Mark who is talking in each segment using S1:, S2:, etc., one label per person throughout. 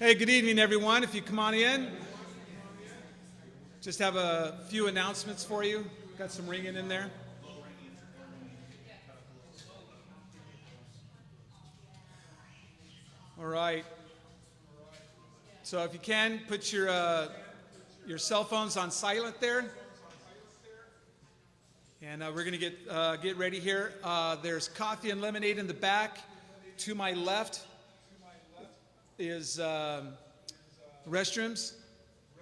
S1: Hey, good evening, everyone. If you come on in, just have a few announcements for you. Got some ringing in there. All right. So if you can, put your cell phones on silent there. And we're going to get ready here. There's coffee and lemonade in the back. To my left is restrooms.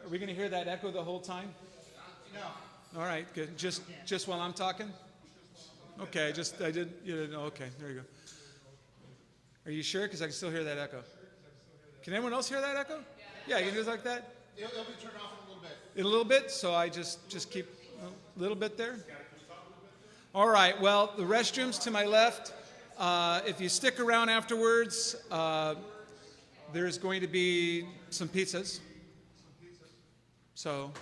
S1: Are we going to hear that echo the whole time? No. All right, good. Just while I'm talking? Okay, I didn't, okay, there you go. Are you sure? Because I can still hear that echo. Can anyone else hear that echo? Yeah, you can do it like that?
S2: It'll be turned off in a little bit.
S1: In a little bit, so I just keep a little bit there? All right, well, the restrooms to my left. If you stick around afterwards, there's going to be some pizzas. So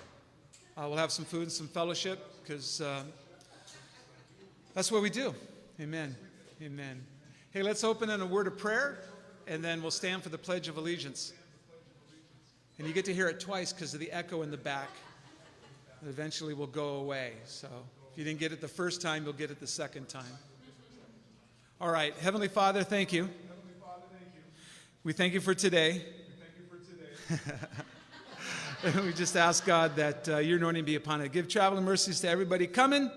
S1: we'll have some food and some fellowship because that's what we do. Amen. Amen. Hey, let's open in a word of prayer, and then we'll stand for the Pledge of Allegiance. And you get to hear it twice because of the echo in the back. It eventually will go away. So if you didn't get it the first time, you'll get it the second time. All right. Heavenly Father, thank you. We thank you for today. And we just ask, God, that your anointing be upon it. Give traveling mercies to everybody coming.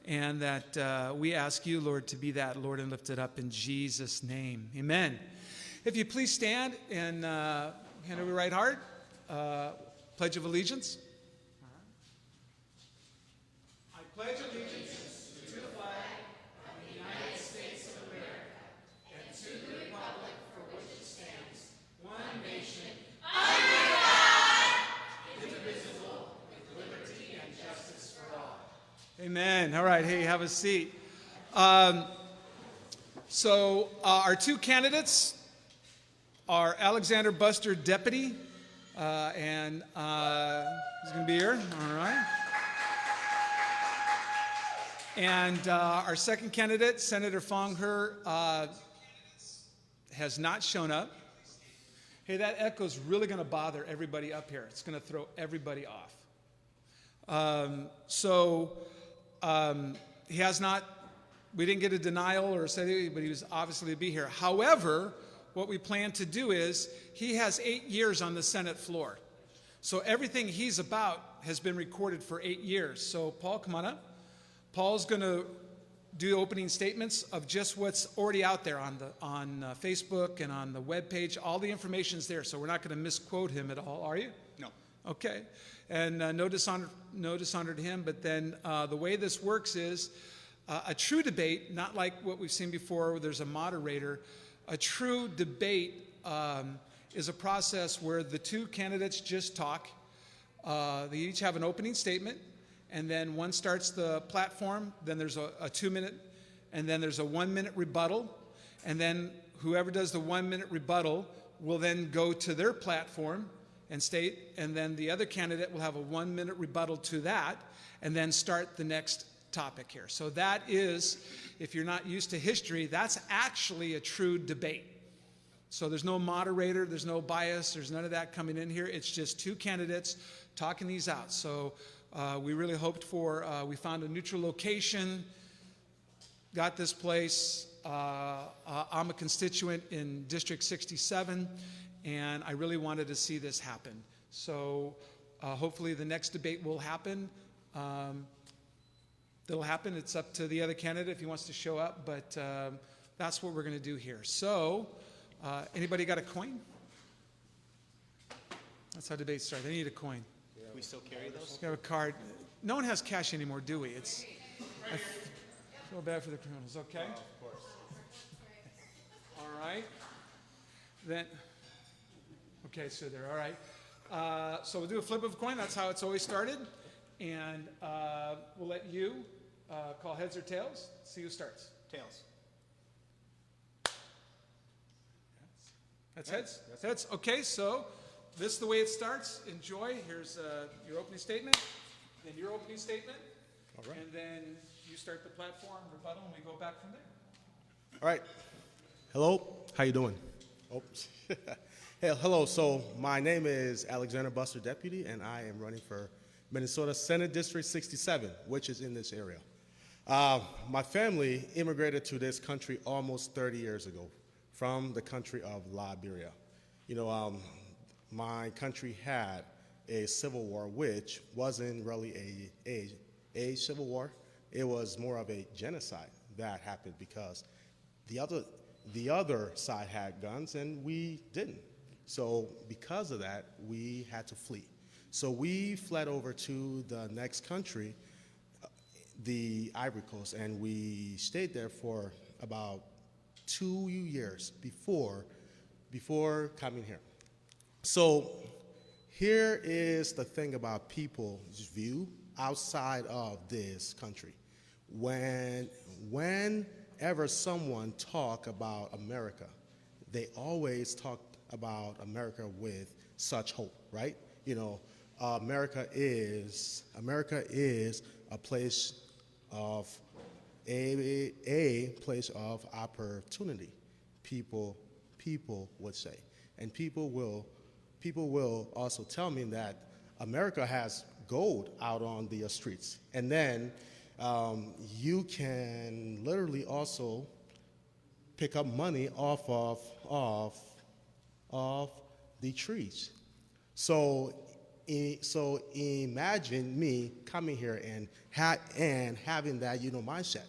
S1: And that we ask you, Lord, to be that, Lord, and lift it up in Jesus' name. Amen. If you please stand and hand over your right heart. Pledge of Allegiance. I pledge allegiance to the flag of the United States of America and to the republic for which it stands, one nation, under God, indivisible, with liberty and justice for all. Amen. All right. Hey, have a seat. So our two candidates are Alexander Buster, Depute, and he's going to be here. All right. And our second candidate, Senator Foung Hawj, has not shown up. Hey, that echo is really going to bother everybody up here. It's going to throw everybody off. He has not, we didn't get a denial or say, but he was obviously to be here. However, what we plan to do is he has 8 years on the Senate floor. So everything he's about has been recorded for 8 years. So Paul, come on up. Paul's going to do opening statements of just what's already out there on Facebook and on the webpage. All the information's there, so we're not going to misquote him at all, are you?
S2: No.
S1: Okay. And no dishonor to him, but then the way this works is a true debate, not like what we've seen before where there's a moderator. A true debate is a process where the two candidates just talk. They each have an opening statement, and then one starts the platform, then there's a 2-minute, and then there's a 1-minute rebuttal, and then whoever does the 1-minute rebuttal will then go to their platform and state, and then the other candidate will have a 1-minute rebuttal to that, and then start the next topic here. So that is, if you're not used to history, that's actually a true debate. So there's no moderator, there's no bias, there's none of that coming in here. It's just two candidates talking these out. So we really hoped for, we found a neutral location, got this place. I'm a constituent in District 67, and I really wanted to see this happen. So hopefully the next debate will happen. It'll happen. It's up to the other candidate if he wants to show up, but that's what we're going to do here. So, anybody got a coin? That's how debates start. They need a coin.
S2: We still carry those?
S1: We have a card. No one has cash anymore, do we? I feel bad for the criminals. Okay.
S2: Of course.
S1: All right. Then, okay, so there. All right. So we'll do a flip of a coin. That's how it's always started. And we'll let you call heads or tails. See who starts.
S2: Tails.
S1: That's heads? That's heads. Okay, so this is the way it starts. Enjoy. Here's your opening statement, then your opening statement,
S2: All right.
S1: And then you start the platform rebuttal, and we go back from there.
S2: All right. Hello. How you doing? Oops.
S3: Hey, hello. So my name is Alexander Buster Depute, and I am running for Minnesota Senate District 67, which is in this area. My family immigrated to this country almost 30 years ago from the country of Liberia. My country had a civil war, which wasn't really a civil war. It was more of a genocide that happened because the other side had guns and we didn't. So because of that, we had to flee. So we fled over to the next country, the Ivory Coast, and we stayed there for about 2 years before coming here. So here is the thing about people's view outside of this country. Whenever someone talk about America, they always talk about America with such hope, right? America is a place of a place of opportunity. People would say, and people will also tell me that America has gold out on the streets, and then you can literally also pick up money off of the trees. So imagine me coming here and having that mindset.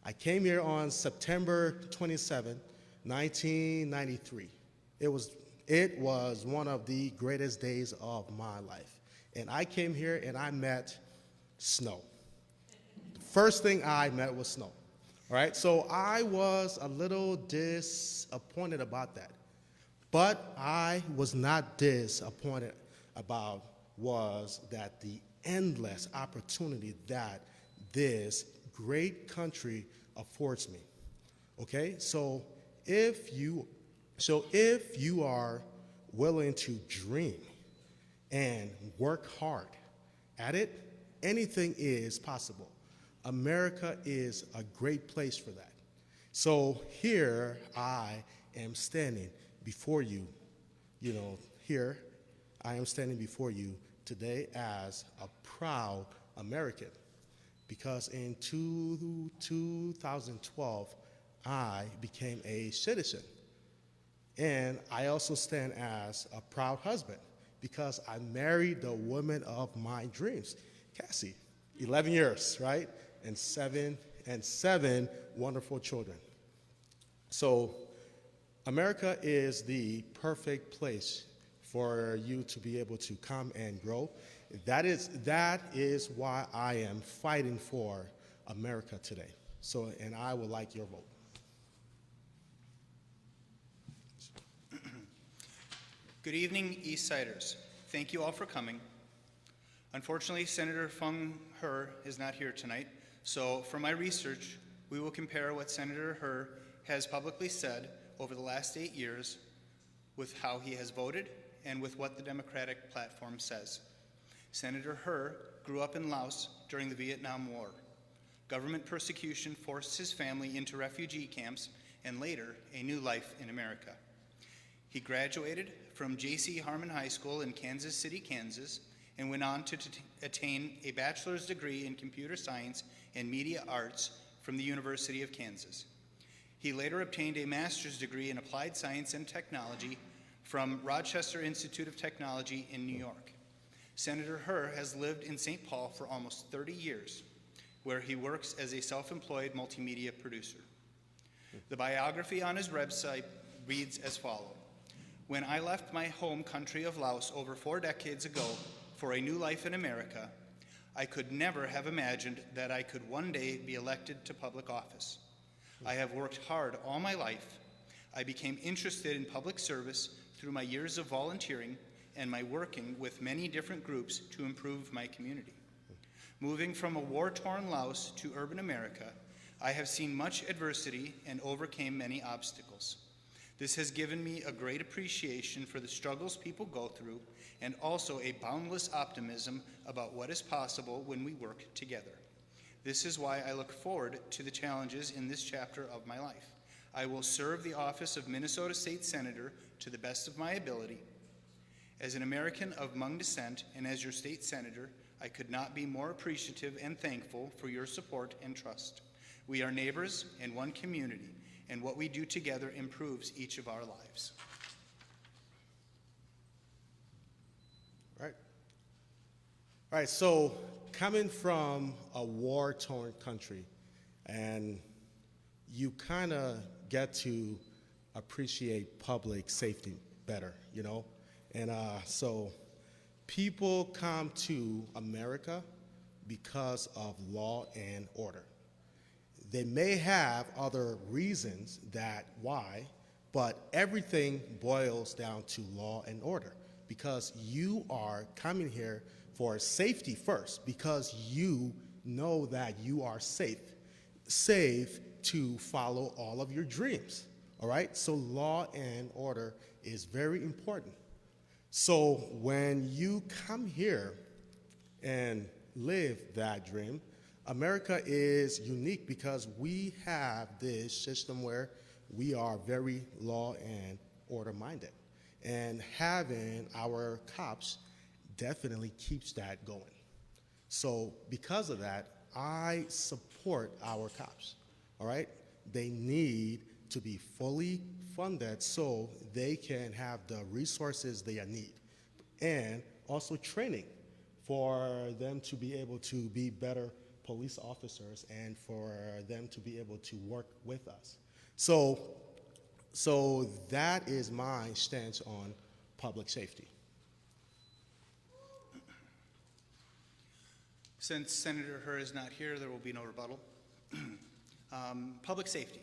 S3: I came here on September 27, 1993. It was one of the greatest days of my life. And I came here and I met snow. The first thing I met was snow. All right, so I was a little disappointed about that. But I was not disappointed about was that the endless opportunity that this great country affords me. Okay, so if you are willing to dream and work hard at it, anything is possible. America is a great place for that. So here I am standing before you, here I am standing before you today as a proud American, because in 2012, I became a citizen. And I also stand as a proud husband because I married the woman of my dreams, Cassie, 11 years, right? And seven wonderful children. So America is the perfect place for you to be able to come and grow. That is why I am fighting for America today. So, and I would like your vote.
S4: Good evening, East Siders. Thank you all for coming. Unfortunately, Senator Foung Hawj is not here tonight, so for my research, we will compare what Senator Hawj has publicly said over the last 8 years with how he has voted and with what the Democratic platform says. Senator Hawj grew up in Laos during the Vietnam War. Government persecution forced his family into refugee camps and later a new life in America. He graduated from J.C. Harmon High School in Kansas City, Kansas, and went on to attain a bachelor's degree in computer science and media arts from the University of Kansas. He later obtained a master's degree in applied science and technology from Rochester Institute of Technology in New York. Senator Hawj has lived in St. Paul for almost 30 years, where he works as a self-employed multimedia producer. The biography on his website reads as follows. When I left my home country of Laos over 4 decades ago for a new life in America, I could never have imagined that I could one day be elected to public office. I have worked hard all my life. I became interested in public service through my years of volunteering and my working with many different groups to improve my community. Moving from a war-torn Laos to urban America, I have seen much adversity and overcame many obstacles. This has given me a great appreciation for the struggles people go through and also a boundless optimism about what is possible when we work together. This is why I look forward to the challenges in this chapter of my life. I will serve the office of Minnesota State Senator to the best of my ability. As an American of Hmong descent and as your state senator, I could not be more appreciative and thankful for your support and trust. We are neighbors in one community, and what we do together improves each of our lives.
S3: Right. All right, so coming from a war-torn country, and you kind of get to appreciate public safety better, you know? And so people come to America because of law and order. They may have other reasons that why, but everything boils down to law and order because you are coming here for safety first because you know that you are safe to follow all of your dreams, all right? So law and order is very important. So when you come here and live that dream, America is unique because we have this system where we are very law and order minded. And having our cops definitely keeps that going. So because of that, I support our cops, all right? They need to be fully funded so they can have the resources they need and also training for them to be able to be better police officers and for them to be able to work with us. So that is my stance on public safety.
S4: Since Senator Hur is not here, there will be no rebuttal. Public safety.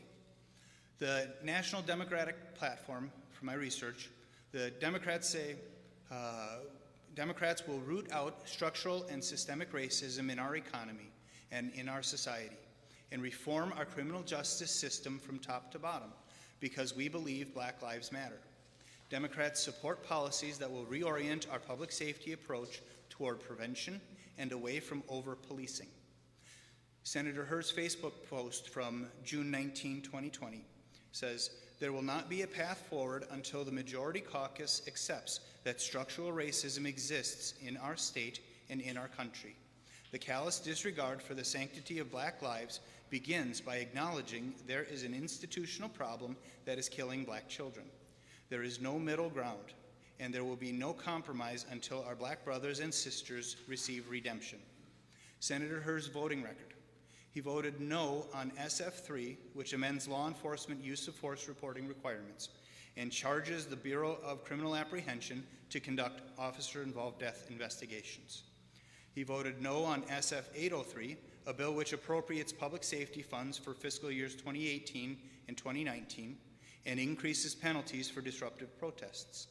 S4: The National Democratic Platform, from my research, the Democrats say Democrats will root out structural and systemic racism in our economy and in our society and reform our criminal justice system from top to bottom because we believe Black Lives Matter. Democrats support policies that will reorient our public safety approach toward prevention and away from over-policing. Senator Hur's Facebook post from June 19, 2020 says, "There will not be a path forward until the majority caucus accepts that structural racism exists in our state and in our country. The callous disregard for the sanctity of Black lives begins by acknowledging there is an institutional problem that is killing Black children. There is no middle ground, and there will be no compromise until our Black brothers and sisters receive redemption." Senator Hur's voting record. He voted no on SF3, which amends law enforcement use of force reporting requirements and charges the Bureau of Criminal Apprehension to conduct officer-involved death investigations. He voted no on SF 803, a bill which appropriates public safety funds for fiscal years 2018 and 2019 and increases penalties for disruptive protests.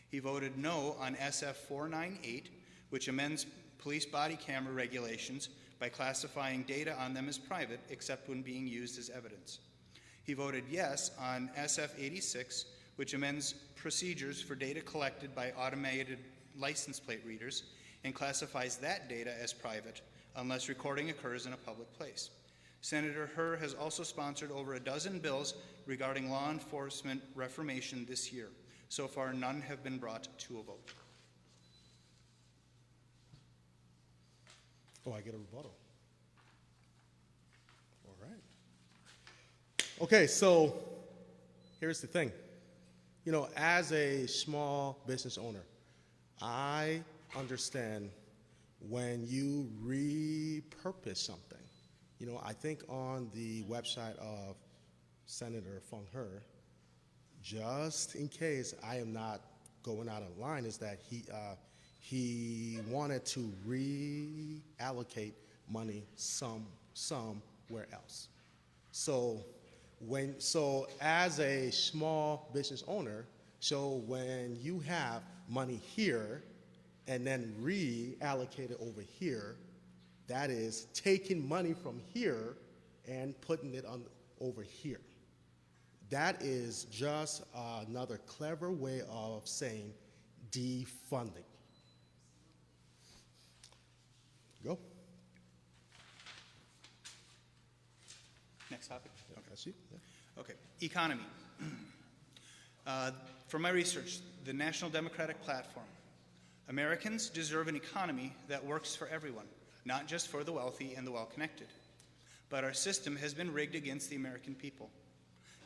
S4: He voted no on SF 498, which amends police body camera regulations by classifying data on them as private except when being used as evidence. He voted yes on SF 86, which amends procedures for data collected by automated license plate readers and classifies that data as private unless recording occurs in a public place. Senator Hur has also sponsored over a dozen bills regarding law enforcement reformation this year. So far, none have been brought to a vote.
S3: Oh, I get a rebuttal. All right. Okay, so here's the thing. You know, as a small business owner, I understand when you repurpose something. You know, I think on the website of Senator Foung Hawj, just in case I am not going out of line, is that he wanted to reallocate money somewhere else. So as a small business owner, so when you have money here and then reallocate it over here, that is taking money from here and putting it on over here. That is just another clever way of saying defunding. Go.
S4: Next topic.
S3: Okay. I see. Yeah.
S4: Okay, economy. From my research, the National Democratic Platform, Americans deserve an economy that works for everyone, not just for the wealthy and the well-connected. But our system has been rigged against the American people.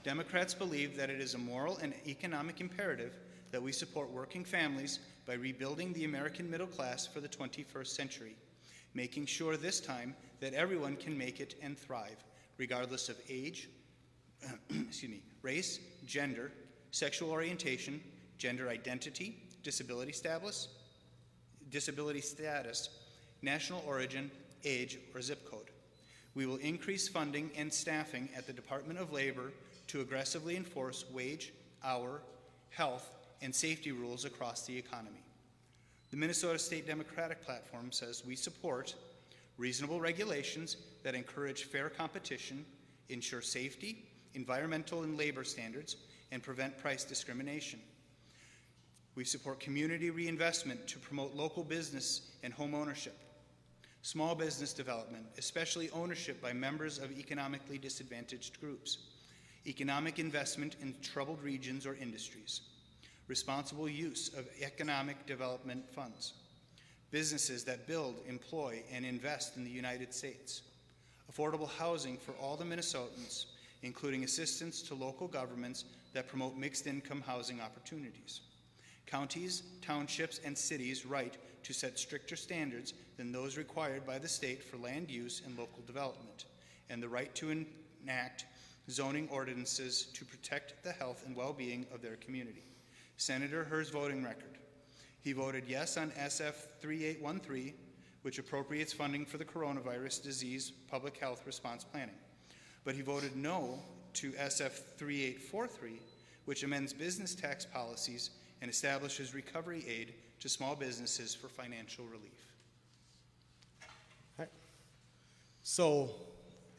S4: Democrats believe that it is a moral and economic imperative that we support working families by rebuilding the American middle class for the 21st century, making sure this time that everyone can make it and thrive, regardless of age, race, gender, sexual orientation, gender identity, disability status, national origin, age, or zip code. We will increase funding and staffing at the Department of Labor to aggressively enforce wage, hour, health, and safety rules across the economy. The Minnesota State Democratic Platform says we support reasonable regulations that encourage fair competition, ensure safety, environmental and labor standards, and prevent price discrimination. We support community reinvestment to promote local business and home ownership, small business development, especially ownership by members of economically disadvantaged groups, economic investment in troubled regions or industries, responsible use of economic development funds, businesses that build, employ, and invest in the United States, affordable housing for all the Minnesotans, including assistance to local governments that promote mixed-income housing opportunities, counties, townships, and cities' right to set stricter standards than those required by the state for land use and local development, and the right to enact zoning ordinances to protect the health and well-being of their community. Senator Herr's voting record. He voted yes on SF 3813, which appropriates funding for the coronavirus disease public health response planning. But he voted no to SF 3843, which amends business tax policies and establishes recovery aid to small businesses for financial relief.
S3: Right. So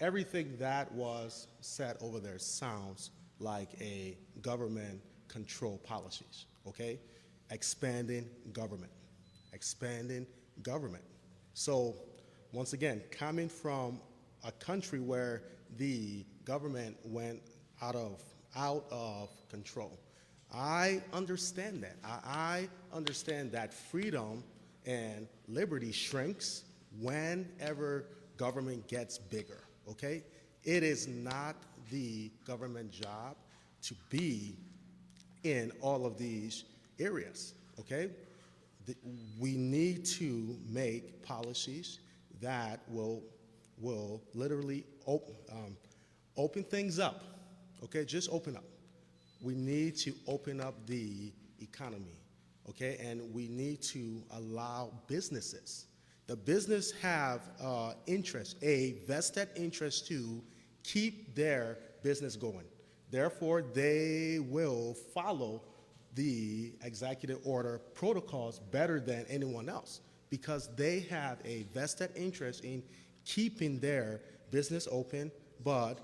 S3: everything that was said over there sounds like a government control policies, okay? Expanding government. So once again, coming from a country where the government went out of control, I understand that. I understand that freedom and liberty shrinks whenever government gets bigger, okay? It is not the government job to be in all of these areas, okay? We need to make policies that will literally open things up, okay? Just open up. We need to open up the economy, okay? And we need to allow businesses. The business have interest, a vested interest to keep their business going. Therefore, they will follow the executive order protocols better than anyone else because they have a vested interest in keeping their business open, but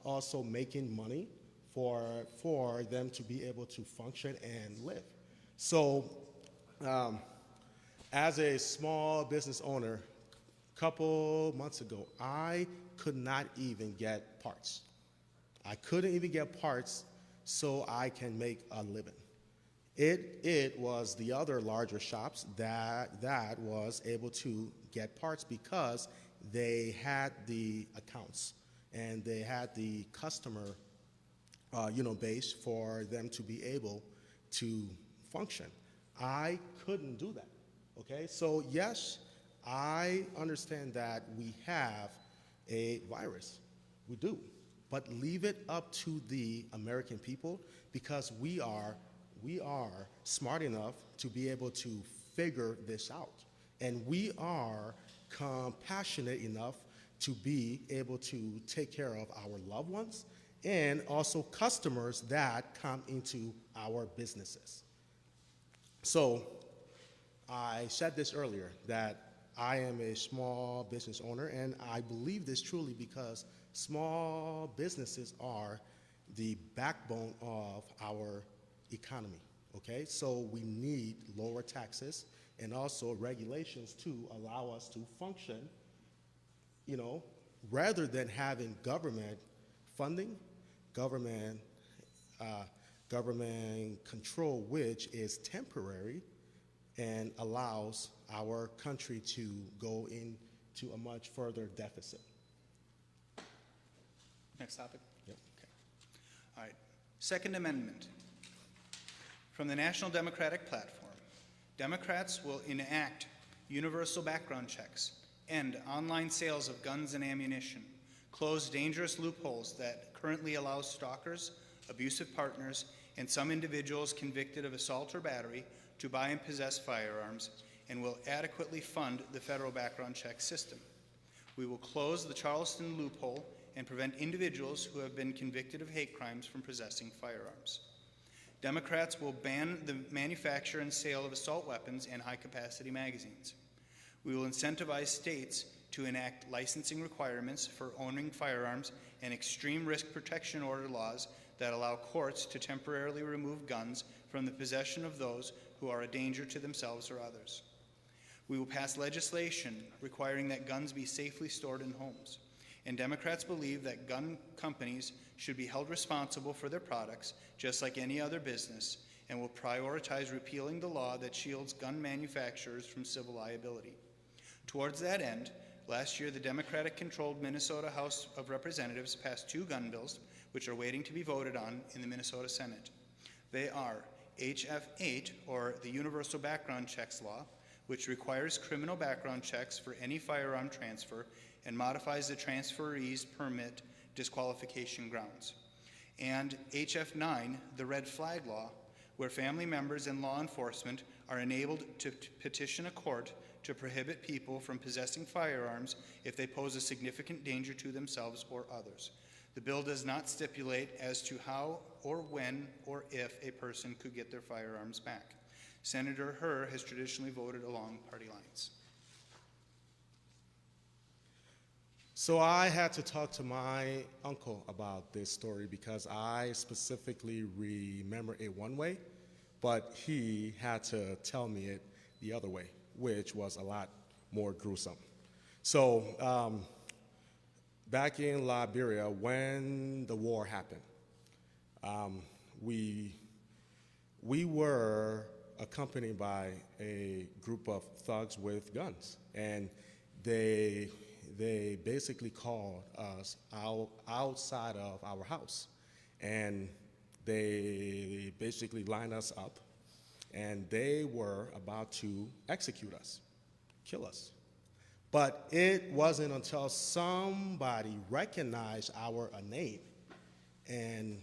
S3: also making money for them to be able to function and live. So, as a small business owner, a couple months ago, I could not even get parts. I couldn't even get parts so I can make a living. It was the other larger shops that was able to get parts because they had the accounts and they had the customer base for them to be able to function. I couldn't do that, okay? So yes, I understand that we have a virus. We do. But leave it up to the American people because we are smart enough to be able to figure this out. And we are compassionate enough to be able to take care of our loved ones and also customers that come into our businesses. So I said this earlier that I am a small business owner, and I believe this truly because small businesses are the backbone of our economy, okay? So we need lower taxes and also regulations to allow us to function, rather than having government funding government, government control, which is temporary and allows our country to go into a much further deficit.
S4: Next topic?
S3: Yep.
S4: Okay. All right. Second Amendment. From the National Democratic Platform, Democrats will enact universal background checks, end online sales of guns and ammunition, close dangerous loopholes that currently allow stalkers, abusive partners, and some individuals convicted of assault or battery to buy and possess firearms, and will adequately fund the federal background check system. We will close the Charleston loophole and prevent individuals who have been convicted of hate crimes from possessing firearms. Democrats will ban the manufacture and sale of assault weapons and high-capacity magazines. We will incentivize states to enact licensing requirements for owning firearms and extreme risk protection order laws that allow courts to temporarily remove guns from the possession of those who are a danger to themselves or others. We will pass legislation requiring that guns be safely stored in homes. And Democrats believe that gun companies should be held responsible for their products just like any other business, and will prioritize repealing the law that shields gun manufacturers from civil liability. Towards that end, last year the Democratic-controlled Minnesota House of Representatives passed 2 gun bills which are waiting to be voted on in the Minnesota Senate. They are HF 8, or the Universal Background Checks Law, which requires criminal background checks for any firearm transfer and modifies the transferee's permit disqualification grounds. And HF 9, the Red Flag Law, where family members and law enforcement are enabled to petition a court to prohibit people from possessing firearms if they pose a significant danger to themselves or others. The bill does not stipulate as to how or when or if a person could get their firearms back. Senator Herr has traditionally voted along party lines.
S3: So I had to talk to my uncle about this story because I specifically remember it one way, but he had to tell me it the other way, which was a lot more gruesome. So back in Liberia, when the war happened, we were accompanied by a group of thugs with guns, and they basically called us outside of our house, and they basically lined us up, and they were about to execute us, kill us. But it wasn't until somebody recognized our name and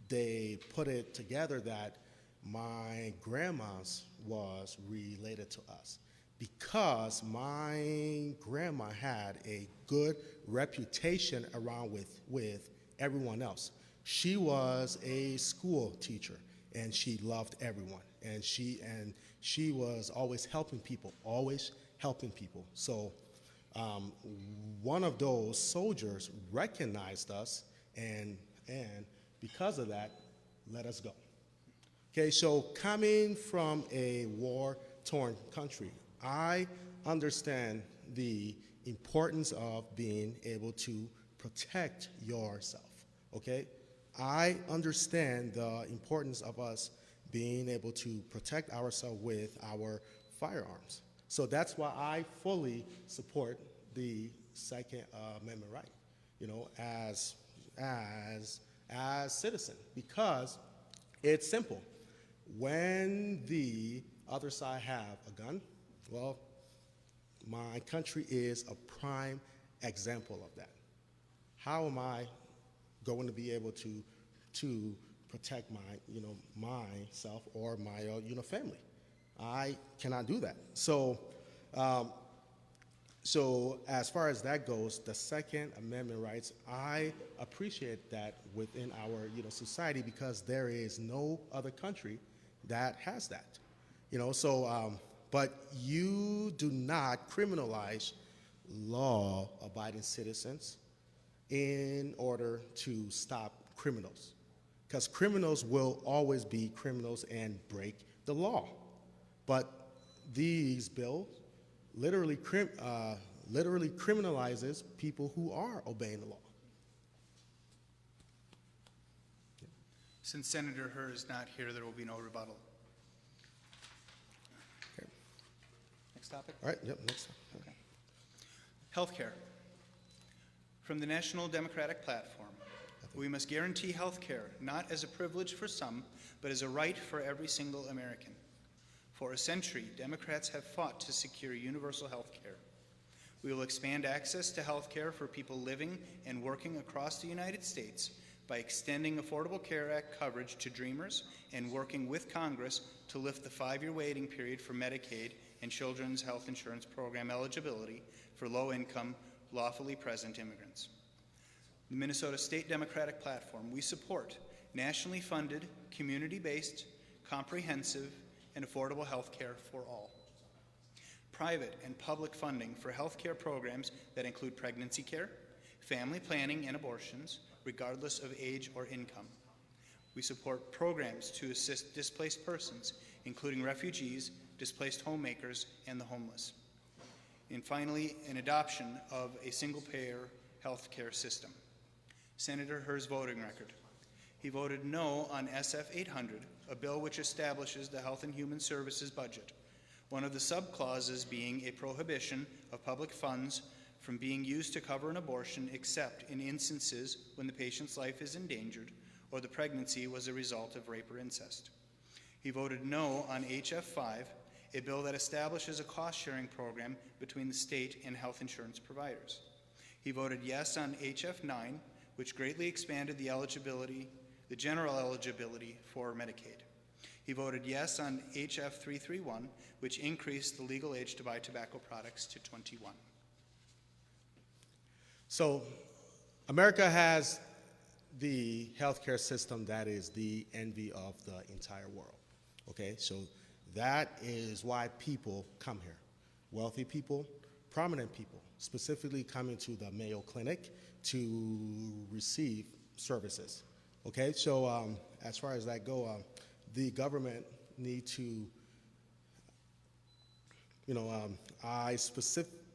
S3: they put it together that my grandma's was related to us, because my grandma had a good reputation around with everyone else. She was a school teacher, and she loved everyone, and she was always helping people, So one of those soldiers recognized us, and because of that, let us go. Okay, so coming from a war-torn country, I understand the importance of being able to protect yourself, okay? I understand the importance of us being able to protect ourselves with our firearms. So that's why I fully support the Second Amendment right, you know, as citizen, because it's simple. When the other side have a gun, well, my country is a prime example of that. How am I going to be able to protect myself or my family? I cannot do that. So as far as that goes, the Second Amendment rights, I appreciate that within our society, because there is no other country that has that. But you do not criminalize law-abiding citizens in order to stop criminals, because criminals will always be criminals and break the law. But these bills literally criminalizes people who are obeying the law.
S4: Since Senator Herr is not here, there will be no rebuttal.
S3: Okay.
S4: Next topic.
S3: All right, yep, next.
S4: Okay. Healthcare. From the National Democratic Platform, we must guarantee health care not as a privilege for some, but as a right for every single American. For a century, Democrats have fought to secure universal health care. We will expand access to health care for people living and working across the United States by extending Affordable Care Act coverage to Dreamers and working with Congress to lift the 5-year waiting period for Medicaid and Children's Health Insurance Program eligibility for low-income, lawfully present immigrants. The Minnesota State Democratic Platform, we support nationally funded, community-based, comprehensive, and affordable health care for all. Private and public funding for health care programs that include pregnancy care, family planning, and abortions, regardless of age or income. We support programs to assist displaced persons, including refugees, displaced homemakers, and the homeless. And finally, an adoption of a single-payer health care system. Senator Herr's voting record. He voted no on SF 800, a bill which establishes the Health and Human Services budget, one of the subclauses being a prohibition of public funds from being used to cover an abortion except in instances when the patient's life is endangered or the pregnancy was a result of rape or incest. He voted no on HF 5, a bill that establishes a cost-sharing program between the state and health insurance providers. He voted yes on HF 9, which greatly expanded the general eligibility for Medicaid. He voted yes on HF 331, which increased the legal age to buy tobacco products to 21.
S3: So, America has the healthcare system that is the envy of the entire world. Okay, so that is why people come here. Wealthy people, prominent people, specifically coming to the Mayo Clinic to receive services. Okay, so as far as that go, the government need to,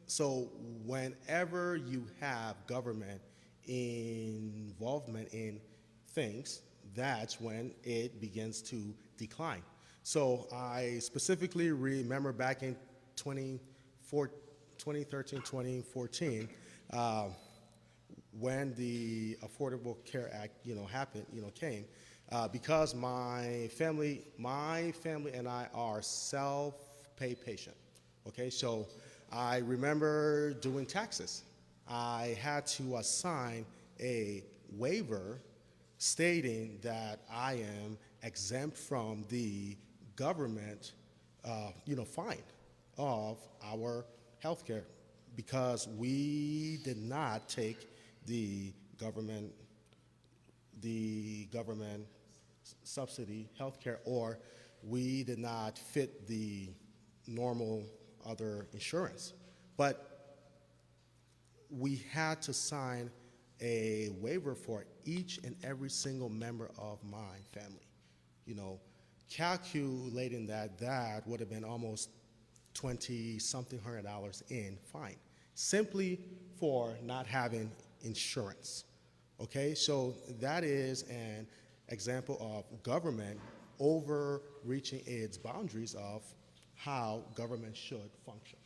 S3: so whenever you have government involvement in things, that's when it begins to decline. So I specifically remember back in 2013, 2014, when the Affordable Care Act, came, because my family and I are self-pay patient. Okay, so I remember doing taxes. I had to assign a waiver stating that I am exempt from the government, fine of our health care because we did not take the government subsidy healthcare, or we did not fit the normal other insurance. But we had to sign a waiver for each and every single member of my family. Calculating that would have been almost $20-something hundred in fine, simply for not having insurance. Okay, so that is an example of government overreaching its boundaries of how government should function.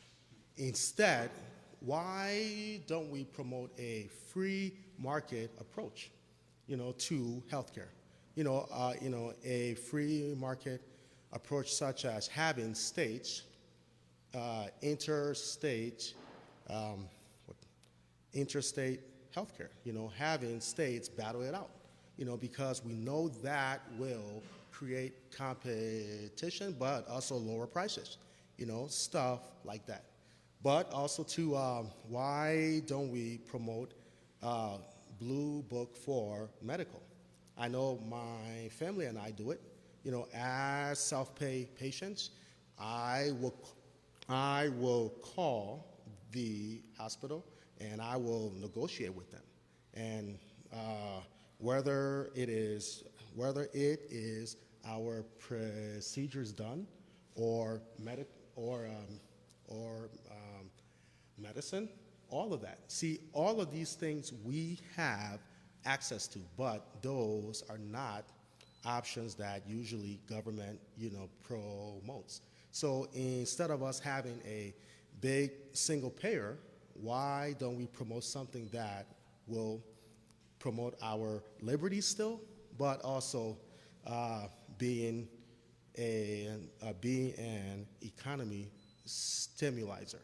S3: Instead, why don't we promote a free market approach, to healthcare? A free market approach such as having states, interstate healthcare, having states battle it out, because we know that will create competition, but also lower prices, stuff like that. But also too, why don't we promote Blue Book for medical? I know my family and I do it. As self-pay patients, I will call the hospital and I will negotiate with them. And whether it is our procedures done or medicine, all of that. See, all of these things we have access to, but those are not options that usually government, promotes. So instead of us having a big single payer, why don't we promote something that will promote our liberties still, but also being an economy stimulizer,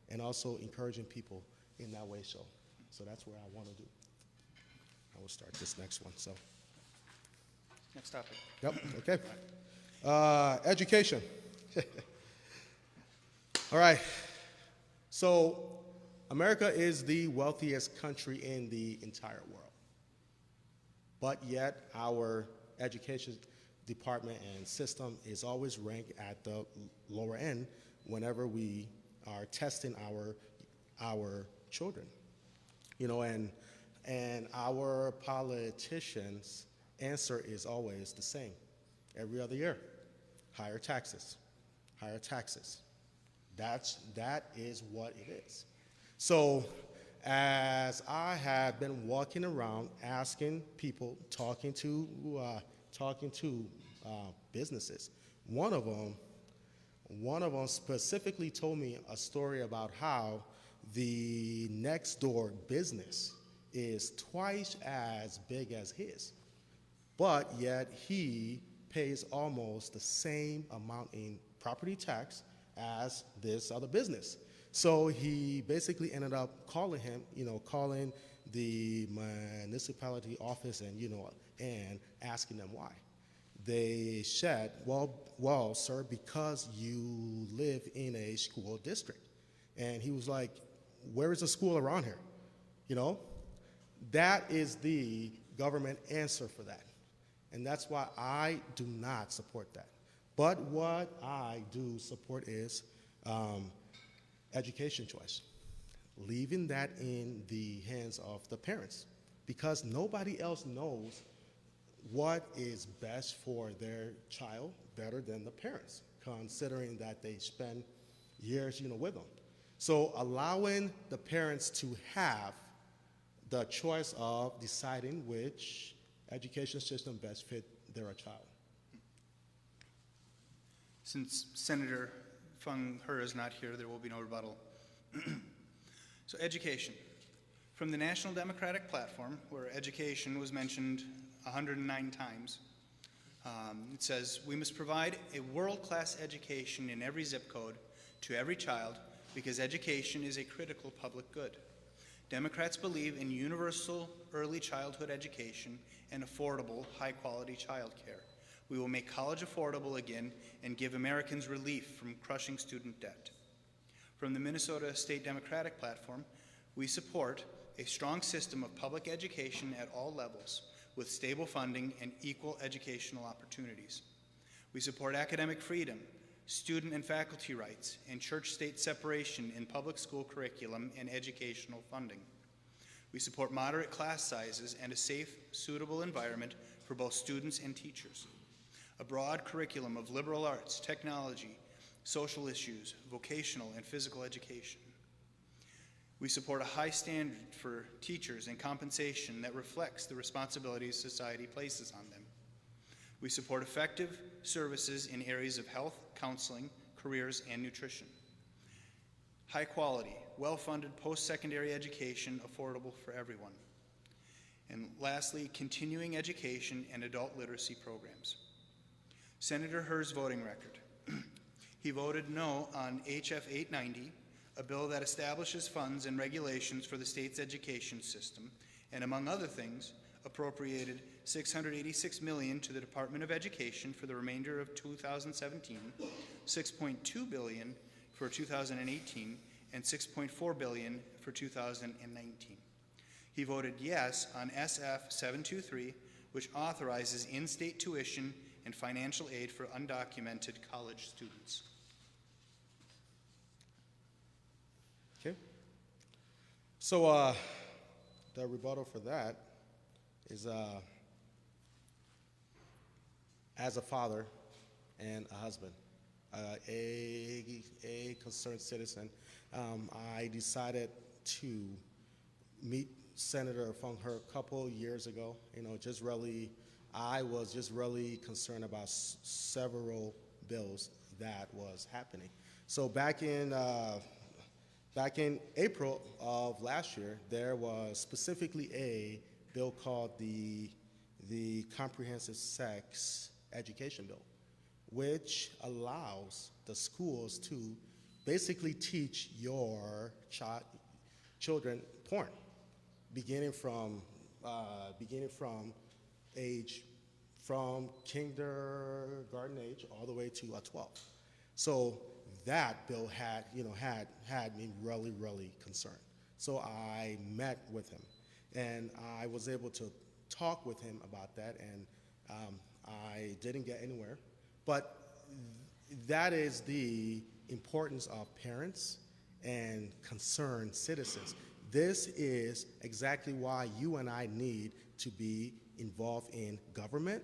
S3: and also encouraging people in that way. So that's where I want to do. I will start this next one. So.
S4: Next topic.
S3: Yep. Okay. Education. All right. So, America is the wealthiest country in the entire world, but yet our education department and system is always ranked at the lower end whenever we are testing our children. And our politicians' answer is always the same every other year: higher taxes, higher taxes. That is what it is. So as I have been walking around asking people, talking to businesses, one of them specifically told me a story about how the next door business is twice as big as his, but yet he pays almost the same amount in property tax as this other business. So he basically ended up calling the municipality office and asking them why. They said, well, sir, because you live in a school district. And he was like, where is a school around here? That is the government answer for that. And that's why I do not support that. But what I do support is education choice, leaving that in the hands of the parents, because nobody else knows what is best for their child better than the parents, considering that they spend years, with them. So allowing the parents to have the choice of deciding which education system best fit their child.
S4: Since Senator Foung Hawj is not here, there will be no rebuttal. So education. From the National Democratic Platform, where education was mentioned 109 times, it says, we must provide a world-class education in every zip code to every child because education is a critical public good. Democrats believe in universal early childhood education and affordable, high-quality child care. We will make college affordable again and give Americans relief from crushing student debt. From the Minnesota State Democratic Platform, we support a strong system of public education at all levels with stable funding and equal educational opportunities. We support academic freedom, student and faculty rights, and church-state separation in public school curriculum and educational funding. We support moderate class sizes and a safe, suitable environment for both students and teachers. A broad curriculum of liberal arts, technology, social issues, vocational and physical education. We support a high standard for teachers and compensation that reflects the responsibilities society places on them. We support effective services in areas of health, counseling, careers, and nutrition. High quality, well-funded post-secondary education affordable for everyone. And lastly, continuing education and adult literacy programs. Senator Hur's voting record. He voted no on HF 890, a bill that establishes funds and regulations for the state's education system, and among other things, appropriated $686 million to the Department of Education for the remainder of 2017, $6.2 billion for 2018, and $6.4 billion for 2019. He voted yes on SF 723, which authorizes in-state tuition and financial aid for undocumented college students.
S3: Okay. So the rebuttal for that is as a father and a husband, a concerned citizen, I decided to meet Senator Foung Hawj a couple years ago, just really I was just really concerned about several bills that was happening. So back in April of last year, there was specifically a bill called the Comprehensive Sex Education Bill, which allows the schools to basically teach your children porn, beginning from kindergarten age all the way to 12. So that bill had me really, really concerned. So I met with him, and I was able to talk with him about that, and I didn't get anywhere. But that is the importance of parents and concerned citizens. This is exactly why you and I need to be involved in government,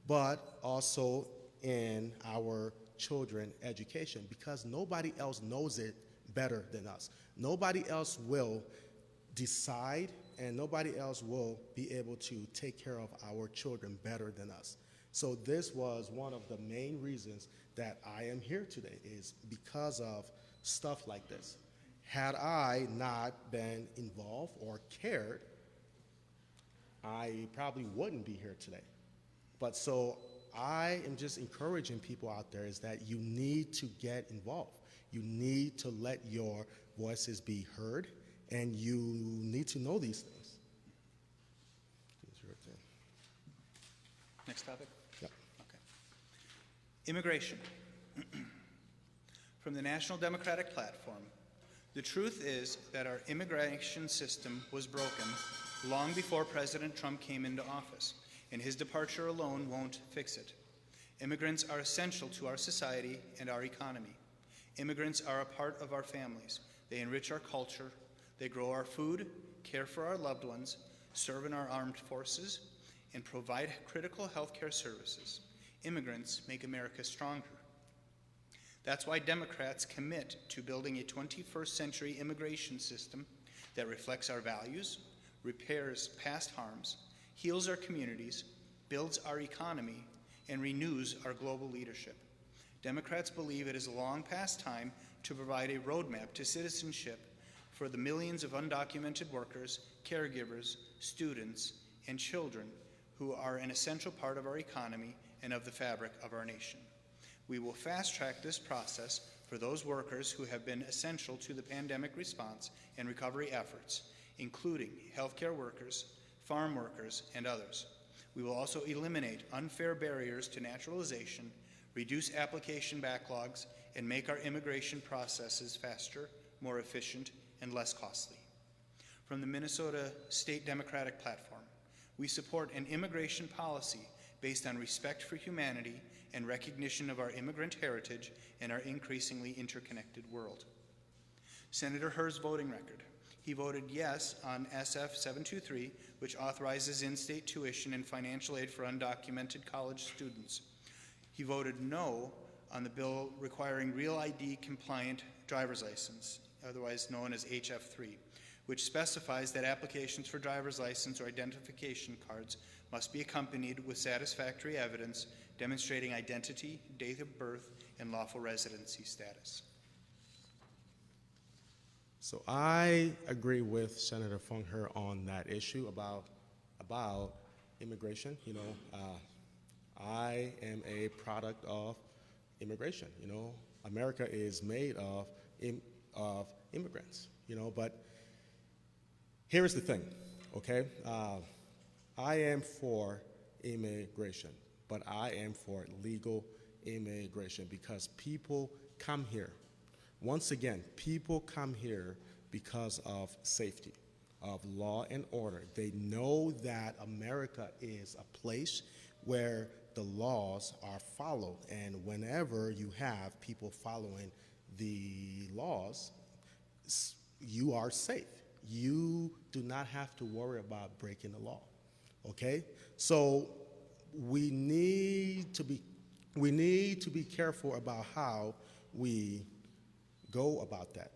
S3: but also in our children education, because nobody else knows it better than us. Nobody else will decide, and nobody else will be able to take care of our children better than us. So this was one of the main reasons that I am here today, is because of stuff like this. Had I not been involved or cared, I probably wouldn't be here today. But so I am just encouraging people out there is that you need to get involved. You need to let your voices be heard, and you need to know these things.
S4: Next topic?
S3: Yep.
S4: Okay. Immigration. From the National Democratic Platform, the truth is that our immigration system was broken long before President Trump came into office, and his departure alone won't fix it. Immigrants are essential to our society and our economy. Immigrants are a part of our families. They enrich our culture. They grow our food, care for our loved ones, serve in our armed forces, and provide critical healthcare services. Immigrants make America stronger. That's why Democrats commit to building a 21st century immigration system that reflects our values, repairs past harms, heals our communities, builds our economy, and renews our global leadership. Democrats believe it is long past time to provide a roadmap to citizenship for the millions of undocumented workers, caregivers, students, and children who are an essential part of our economy and of the fabric of our nation. We will fast-track this process for those workers who have been essential to the pandemic response and recovery efforts, including healthcare workers, farm workers, and others. We will also eliminate unfair barriers to naturalization, reduce application backlogs, and make our immigration processes faster, more efficient, and less costly. From the Minnesota State Democratic Platform, we support an immigration policy based on respect for humanity and recognition of our immigrant heritage and our increasingly interconnected world. Senator Herr's voting record. He voted yes on SF 723, which authorizes in-state tuition and financial aid for undocumented college students. He voted no on the bill requiring Real ID compliant driver's license, otherwise known as HF3, which specifies that applications for driver's license or identification cards must be accompanied with satisfactory evidence demonstrating identity, date of birth, and lawful residency status.
S3: So I agree with Senator Foung Hawj on that issue about immigration. I am a product of immigration. America is made of immigrants. But here's the thing, okay? I am for immigration, but I am for legal immigration because people come here. Once again, people come here because of safety, of law and order. They know that America is a place where the laws are followed, and whenever you have people following the laws, you are safe. You do not have to worry about breaking the law, okay? So we need to be careful about how we go about that.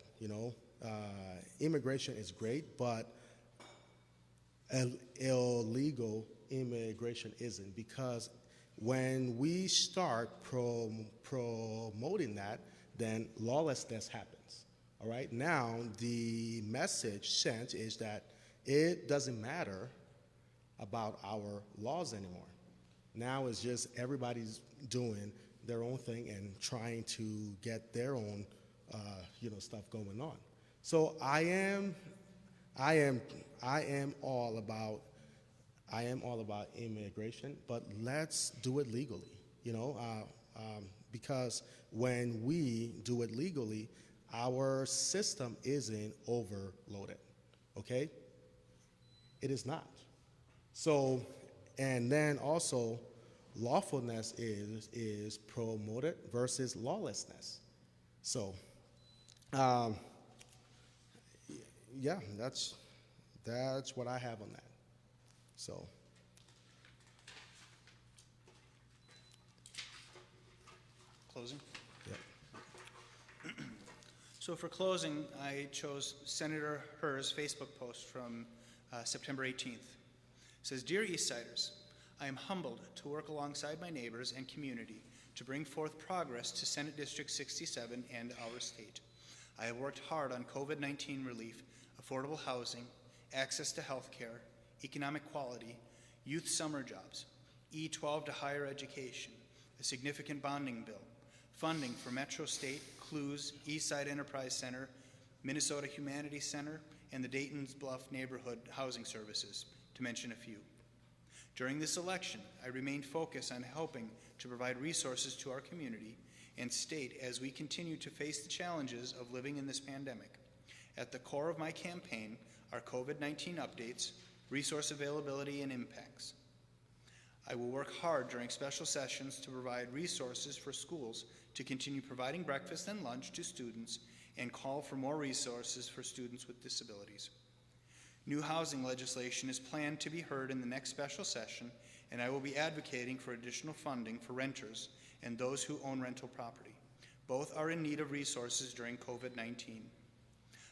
S3: Immigration is great, but illegal immigration isn't, because when we start promoting that, then lawlessness happens. All right, now the message sent is that it doesn't matter about our laws anymore. Now it's just everybody's doing their own thing and trying to get their own, stuff going on. So I am all about immigration, but let's do it legally. Because when we do it legally, our system isn't overloaded. Okay, it is not. So, and then also, lawfulness is promoted versus lawlessness. So, yeah, that's what I have on that. So,
S4: Closing?
S3: yeah.
S4: So for closing, I chose Senator Herr's Facebook post from September 18th. It says, "Dear Eastsiders, I am humbled to work alongside my neighbors and community to bring forth progress to Senate District 67 and our state. I have worked hard on COVID-19 relief, affordable housing, access to health care, economic quality, youth summer jobs, E-12 to higher education, a significant bonding bill, funding for Metro State, Clues, Eastside Enterprise Center, Minnesota Humanities Center, and the Dayton's Bluff Neighborhood Housing Services, to mention a few. During this election, I remained focused on helping to provide resources to our community and state as we continue to face the challenges of living in this pandemic. At the core of my campaign are COVID-19 updates, resource availability, and impacts. I will work hard during special sessions to provide resources for schools to continue providing breakfast and lunch to students and call for more resources for students with disabilities. New housing legislation is planned to be heard in the next special session, and I will be advocating for additional funding for renters and those who own rental property. Both are in need of resources during COVID-19.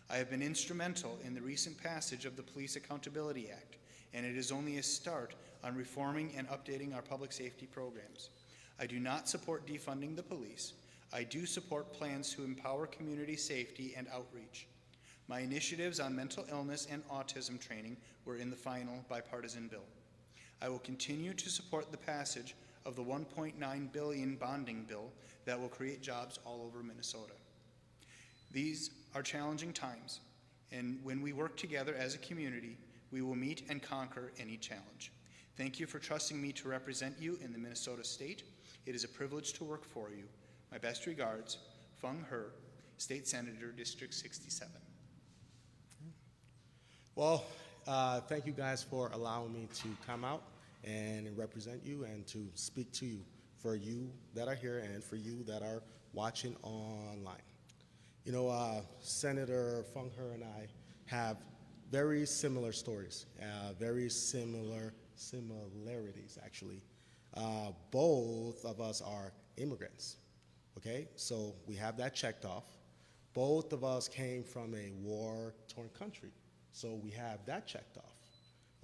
S4: I have been instrumental in the recent passage of the Police Accountability Act, and it is only a start on reforming and updating our public safety programs. I do not support defunding the police. I do support plans to empower community safety and outreach. My initiatives on mental illness and autism training were in the final bipartisan bill. I will continue to support the passage of the $1.9 billion bonding bill that will create jobs all over Minnesota. These are challenging times, and when we work together as a community, we will meet and conquer any challenge. Thank you for trusting me to represent you in the Minnesota state. It is a privilege to work for you. My best regards, Foung Hawj, State Senator, District 67.
S3: Well, thank you guys for allowing me to come out and represent you and to speak to you, for you that are here and for you that are watching online. Senator Foung Hawj and I have very similar stories, very similarities, actually. Both of us are immigrants, okay? So we have that checked off. Both of us came from a war-torn country, so we have that checked off,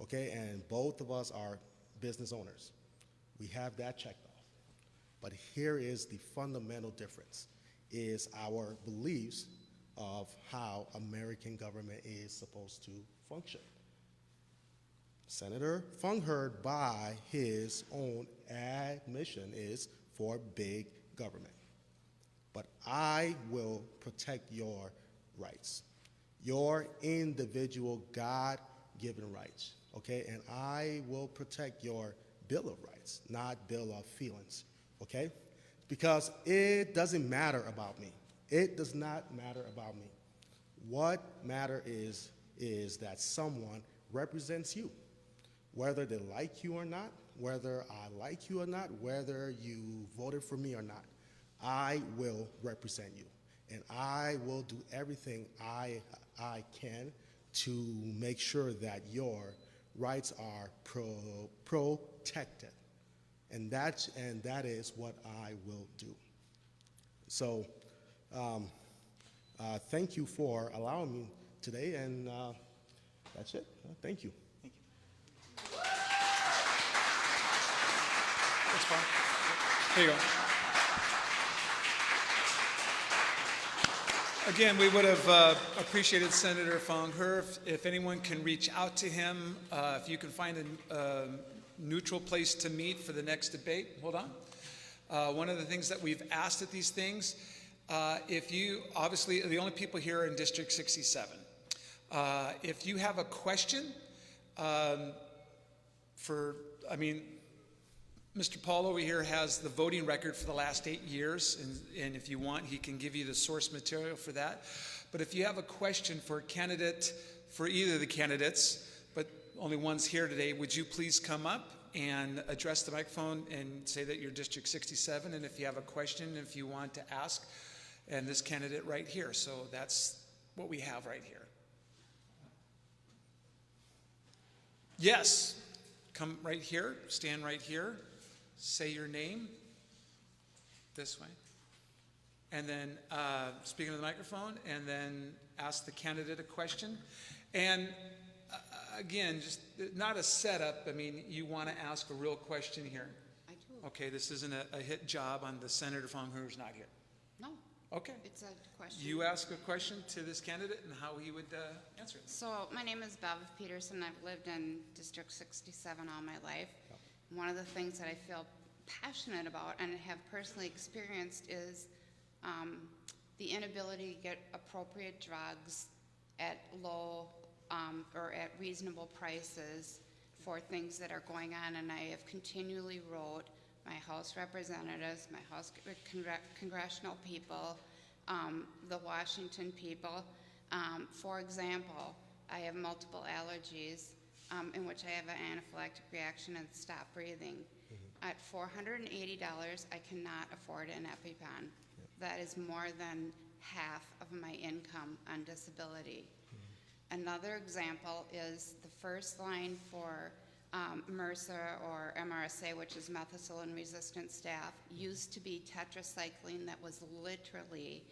S3: okay? And both of us are business owners. We have that checked off. But here is the fundamental difference, is our beliefs of how American government is supposed to function. Senator Foung Hawj, by his own admission, is for big government. But I will protect your rights, your individual God-given rights, okay? And I will protect your Bill of Rights, not Bill of Feelings, okay? Because it doesn't matter about me. It does not matter about me. What matters is that someone represents you, whether they like you or not, whether I like you or not, whether you voted for me or not. I will represent you, and I will do everything I can to make sure that your rights are protected, and that is what I will do. So, thank you for allowing me today, and that's it. Thank you.
S4: Thank you.
S1: Thanks, Paul. Here you go. Again, we would have appreciated Senator Foung Hawj if anyone can reach out to him, if you can find a neutral place to meet for the next debate. Hold on. One of the things that we've asked at these things, if you, obviously, the only people here are in District 67. If you have a question Mr. Paul over here has the voting record for the last 8 years, and if you want, he can give you the source material for that. But if you have a question for a candidate, for either of the candidates, but only one's here today, would you please come up and address the microphone and say that you're District 67, and if you have a question, if you want to ask, and this candidate right here. So that's what we have right here. Yes, come right here, stand right here. Say your name this way, and then speak into the microphone, and then ask the candidate a question. And again, just not a setup. I mean, you want to ask a real question here.
S5: I do.
S1: Okay, this isn't a hit job on the Senator Foung Hawj who's not here.
S5: No.
S1: Okay.
S5: It's a question.
S1: You ask a question to this candidate and how he would answer it.
S5: So my name is Bev Peterson. I've lived in District 67 all my life. One of the things that I feel passionate about and have personally experienced is the inability to get appropriate drugs at low or at reasonable prices for things that are going on. And I have continually wrote my House representatives, my House congressional people, the Washington people. For example, I have multiple allergies in which I have an anaphylactic reaction and stop breathing. At $480, I cannot afford an EpiPen. That is more than half of my income on disability. Another example is the first line for MRSA or MRSA, which is methicillin-resistant staph, used to be tetracycline that was literally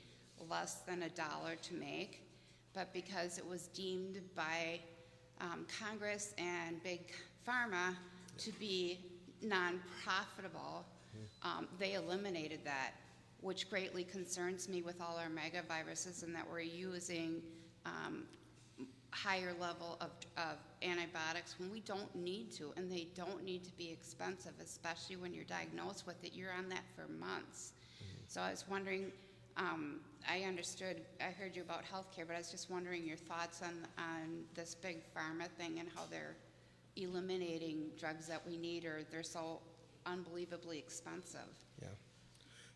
S5: less than $1 to make, but because it was deemed by Congress and Big Pharma to be non-profitable, they eliminated that, which greatly concerns me with all our megaviruses and that we're using higher level of antibiotics when we don't need to, and they don't need to be expensive, especially when you're diagnosed with it. You're on that for months. So I was wondering, I heard you about healthcare, but I was just wondering your thoughts on this big pharma thing and how they're eliminating drugs that we need, or they're so unbelievably expensive. Yeah.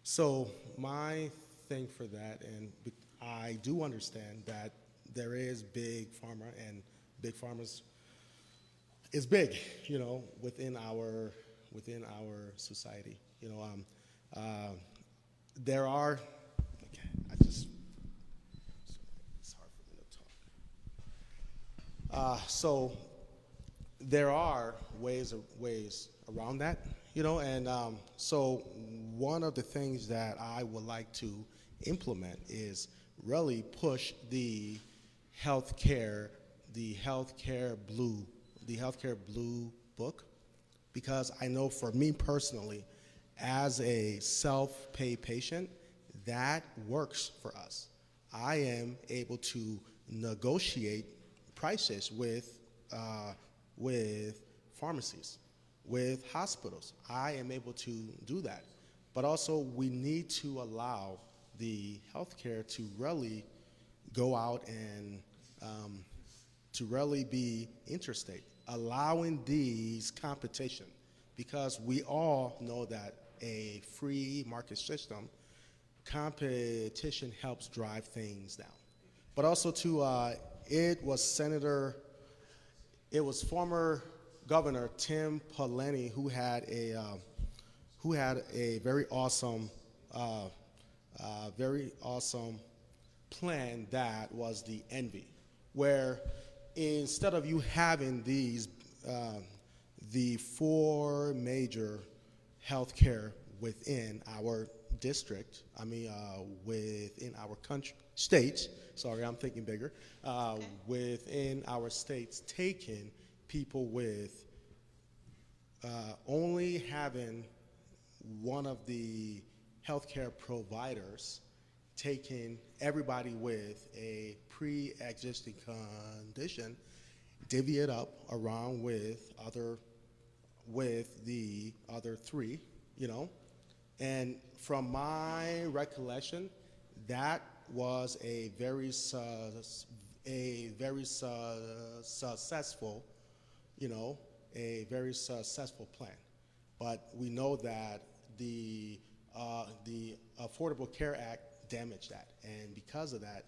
S3: So my thing for that, and I do understand that there is big pharma, and big pharma's is big, within our society. There are. It's hard for me to talk. So there are ways around that, and so one of the things that I would like to implement is really push the healthcare blue book, because I know for me personally, as a self-pay patient, that works for us. I am able to negotiate prices with pharmacies, with hospitals. I am able to do that. But also, we need to allow the healthcare to really go out and to really be interstate, allowing these competition, because we all know that a free market system, competition helps drive things down. But also it was former Governor Tim Pawlenty who had a very awesome plan that was the Envy, where instead of you having the 4 major healthcare within our district, within our states, sorry, I'm thinking bigger, within our states, taking people with only having one of the healthcare providers taking everybody with a pre-existing condition, divvy it up around with the other three, you know. And from my recollection, that was a very successful, you know, a very successful plan. But we know that the Affordable Care Act damaged that, and because of that,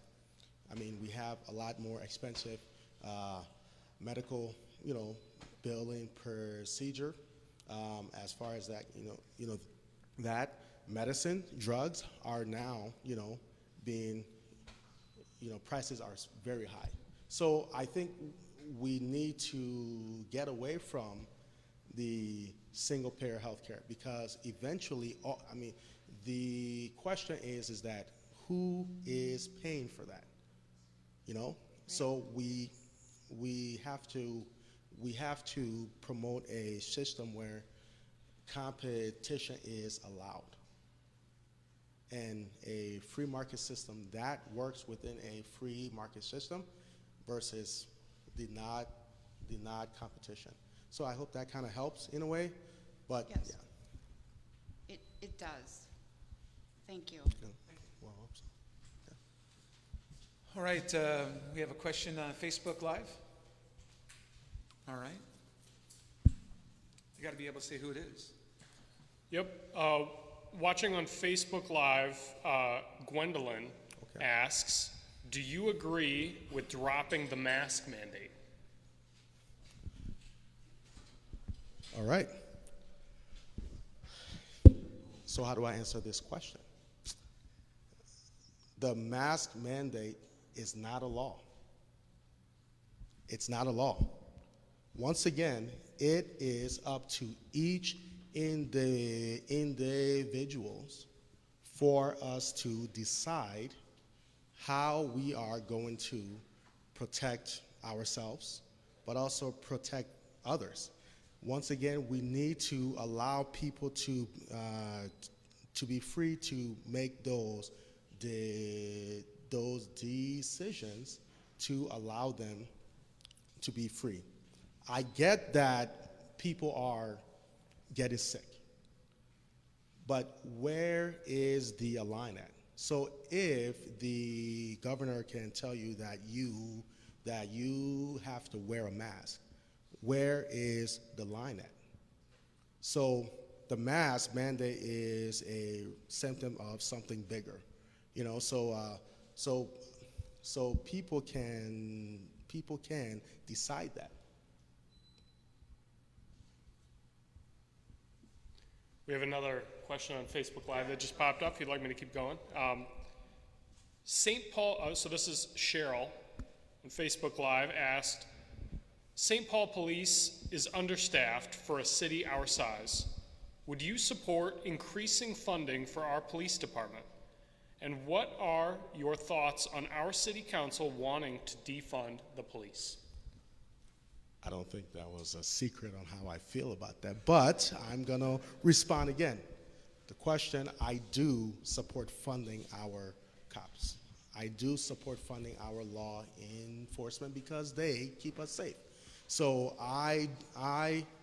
S3: I mean, we have a lot more expensive medical, you know, billing procedure. As far as that, you know, that medicine, drugs are now, you know, being, you know, prices are very high. So I think we need to get away from the single payer healthcare, because eventually, I mean, the question is that who is paying for that? You know, so we have to promote a system where competition is allowed, and a free market system that works within a free market system versus denied competition. So I hope that kind of helps in a way, but
S5: Yes.
S3: yeah.
S5: It does. Thank you.
S3: Yeah. Well, I hope so.
S1: All right, we have a question on Facebook Live. All right. You got to be able to say who it is.
S6: Yep. Watching on Facebook Live, Gwendolyn asks, do you agree with dropping the mask mandate?
S3: All right. So how do I answer this question? The mask mandate is not a law. It's not a law. Once again, it is up to each individuals for us to decide how we are going to protect ourselves, but also protect others. Once again, we need to allow people to be free to make those decisions to allow them to be free. I get that people are getting sick, but where is the line at? So if the governor can tell you that you have to wear a mask, where is the line at? So the mask mandate is a symptom of something bigger, you know. So people can decide that.
S6: We have another question on Facebook Live that just popped up, if you'd like me to keep going. St. Paul, so this is Cheryl on Facebook Live, asked, St. Paul Police is understaffed for a city our size. Would you support increasing funding for our police department? And what are your thoughts on our city council wanting to defund the police?
S3: I don't think that was a secret on how I feel about that, but I'm going to respond again. The question, I do support funding our cops. I do support funding our law enforcement because they keep us safe. So I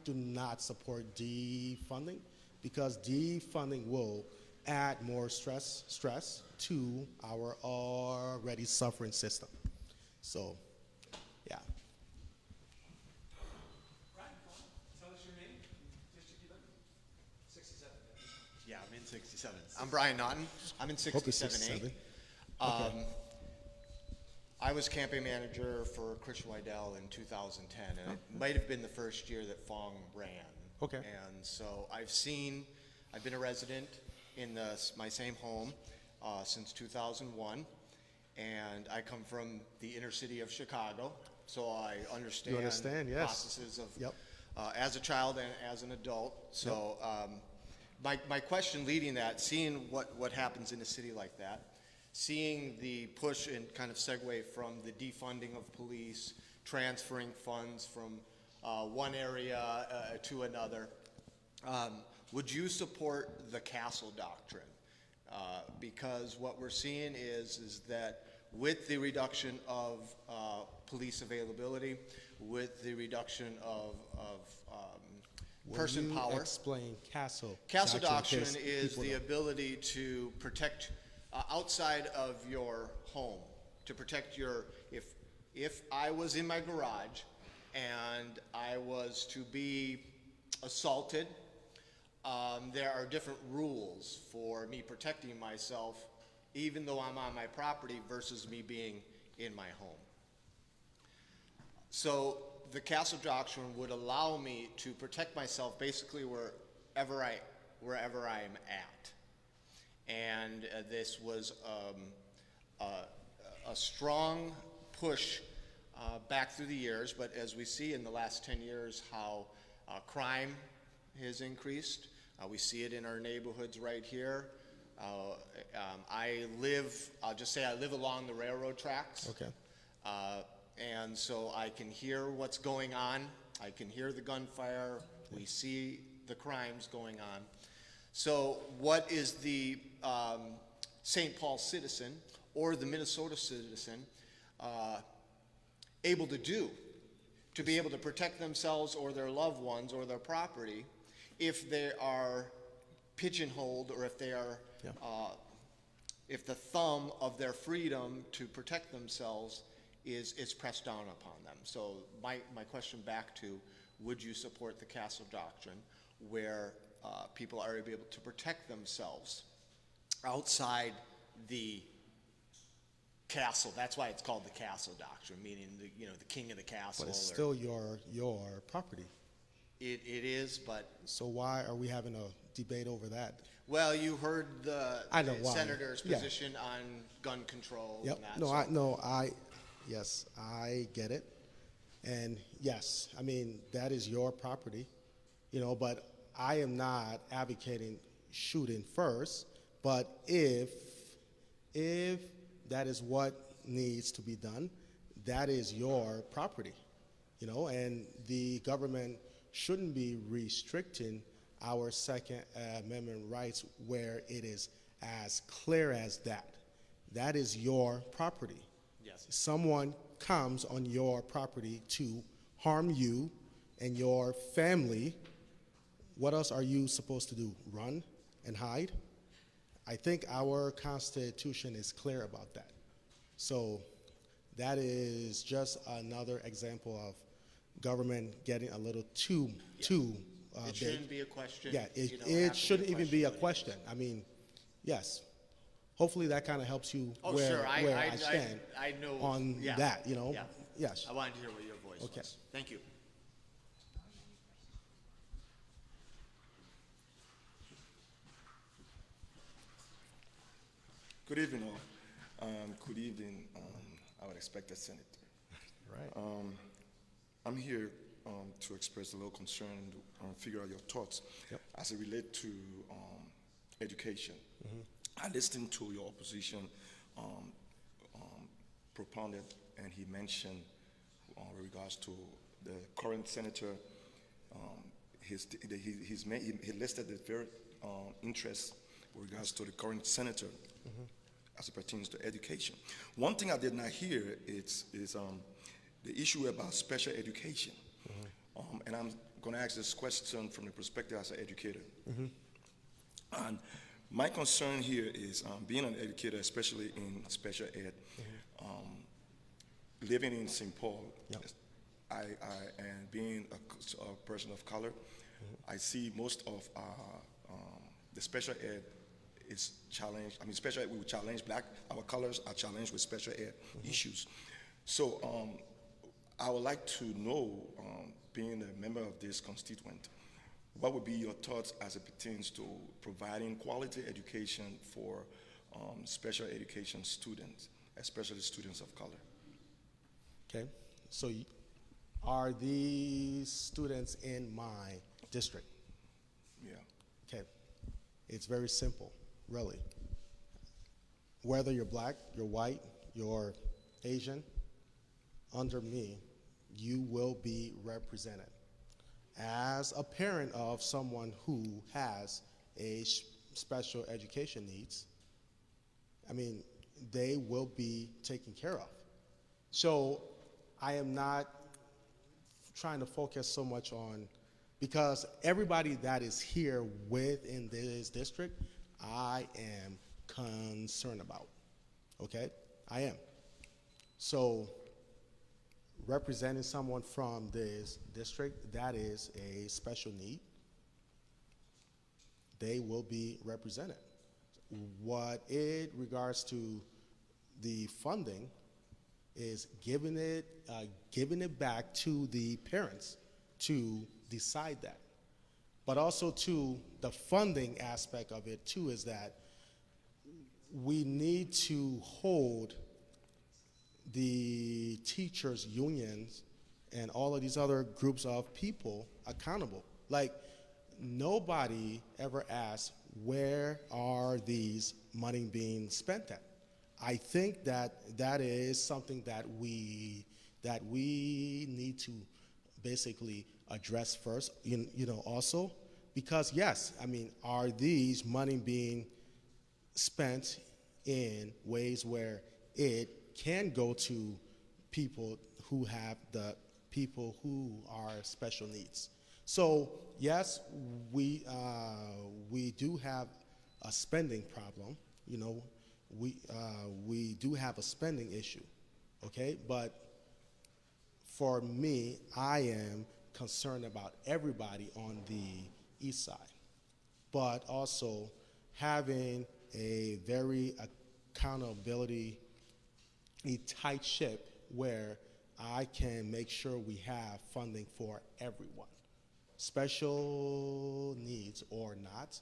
S3: do not support defunding, because defunding will add more stress to our already suffering system. So, yeah.
S1: Tell us your name, district you live in. 67.
S2: Yeah, I'm in 67. I'm Brian Naughton. I'm in
S3: Hope it's
S2: 67A.
S3: 67.
S2: I was campaign manager for Christian Wydell in 2010, and it might have been the first year that Foung ran.
S3: Okay.
S2: And so I've been a resident in my same home since 2001, and I come from the inner city of Chicago, so I understand,
S3: You understand, yes.
S2: processes of
S3: Yep.
S2: as a child and as an adult. So my question leading that, seeing what happens in a city like that, seeing the push and kind of segue from the defunding of police, transferring funds from one area to another, would you support the castle doctrine? Because what we're seeing is that with the reduction of police availability, with the reduction of person
S3: Will you
S2: power.
S3: explain castle?
S2: Castle
S3: doctrine in
S2: doctrine
S3: case
S2: is
S3: people
S2: the
S3: don't-
S2: ability to protect outside of your home, to protect your, if I was in my garage and I was to be assaulted, there are different rules for me protecting myself, even though I'm on my property versus me being in my home. So the castle doctrine would allow me to protect myself basically wherever I am at. And this was a strong push back through the years, but as we see in the last 10 years how crime has increased. We see it in our neighborhoods right here. I'll just say I live along the railroad tracks.
S3: Okay.
S2: And so I can hear what's going on. I can hear the gunfire. We see the crimes going on. So what is the St. Paul citizen or the Minnesota citizen able to do to be able to protect themselves or their loved ones or their property if they are pigeonholed or if they are if the thumb of their freedom to protect themselves is pressed down upon them? So my question back to, would you support the castle doctrine where people are able to protect themselves outside the castle? That's why it's called the castle doctrine, meaning the king of the castle.
S3: But it's still your property.
S2: It is, but
S3: So why are we having a debate over that?
S2: well, you heard the
S3: I know why.
S2: senator's
S3: Yeah.
S2: position on gun control.
S3: Yep.
S2: And that.
S3: No,
S2: so-
S3: yes, I get it. And yes, I mean, that is your property, but I am not advocating shooting first, but if that is what needs to be done, that is your property, and the government shouldn't be restricting our Second Amendment rights where it is as clear as that. That is your property.
S2: Yes.
S3: Someone comes on your property to harm you and your family. What else are you supposed to do? Run and hide? I think our Constitution is clear about that. So that is just another example of government getting a little too
S2: It
S3: big.
S2: shouldn't be a question.
S3: Yeah,
S2: You don't have
S3: it
S2: to
S3: shouldn't even be a
S2: question.
S3: question. I mean, yes. Hopefully that kind of helps you
S2: Oh,
S3: where,
S2: sure.
S3: where I stand
S2: I know
S3: on
S2: yeah.
S3: that,
S2: Yeah.
S3: Yes.
S2: I wanted to hear what your voice
S3: Okay.
S2: was. Thank you.
S7: Good evening, all. Good evening, our expected senator.
S3: Right.
S7: I'm here to express a little concern and figure out your thoughts as it relates to education. I listened to your opposition proponent, and he mentioned with regards to the current senator. He listed the very interest with regards to the current senator as it pertains to education. One thing I did not hear is the issue about special education. And I'm going to ask this question from the perspective as an educator. And my concern here is being an educator, especially in special ed, living in St. Paul, and being a person of color, I see most of the special ed is challenged. I mean, special ed, we will challenge black, our colors are challenged with special ed issues. So I would like to know, being a member of this constituent, what would be your thoughts as it pertains to providing quality education for special education students, especially students of color?
S3: Okay. So are these students in my district?
S7: Yeah.
S3: Okay. It's very simple, really. Whether you're black, you're white, you're Asian, under me, you will be represented. as a parent of someone who has special education needs, I mean, they will be taken care of. So I am not trying to focus so much on, because everybody that is here within this district, I am concerned about, okay? I am. So representing someone from this district that is a special need, they will be represented. What it regards to the funding is giving it back to the parents to decide that. But also to the funding aspect of it too is that we need to hold the teachers' unions and all of these other groups of people accountable. Like, nobody ever asked, where are these money being spent at? I think that that is something that we need to basically address first, also, because yes, I mean, are these money being spent in ways where it can go to people who are special needs? So yes, we do have a spending problem. We do have a spending issue, okay? But for me, I am concerned about everybody on the east side, but also having a very accountability, a tight ship where I can make sure we have funding for everyone. Special needs or not,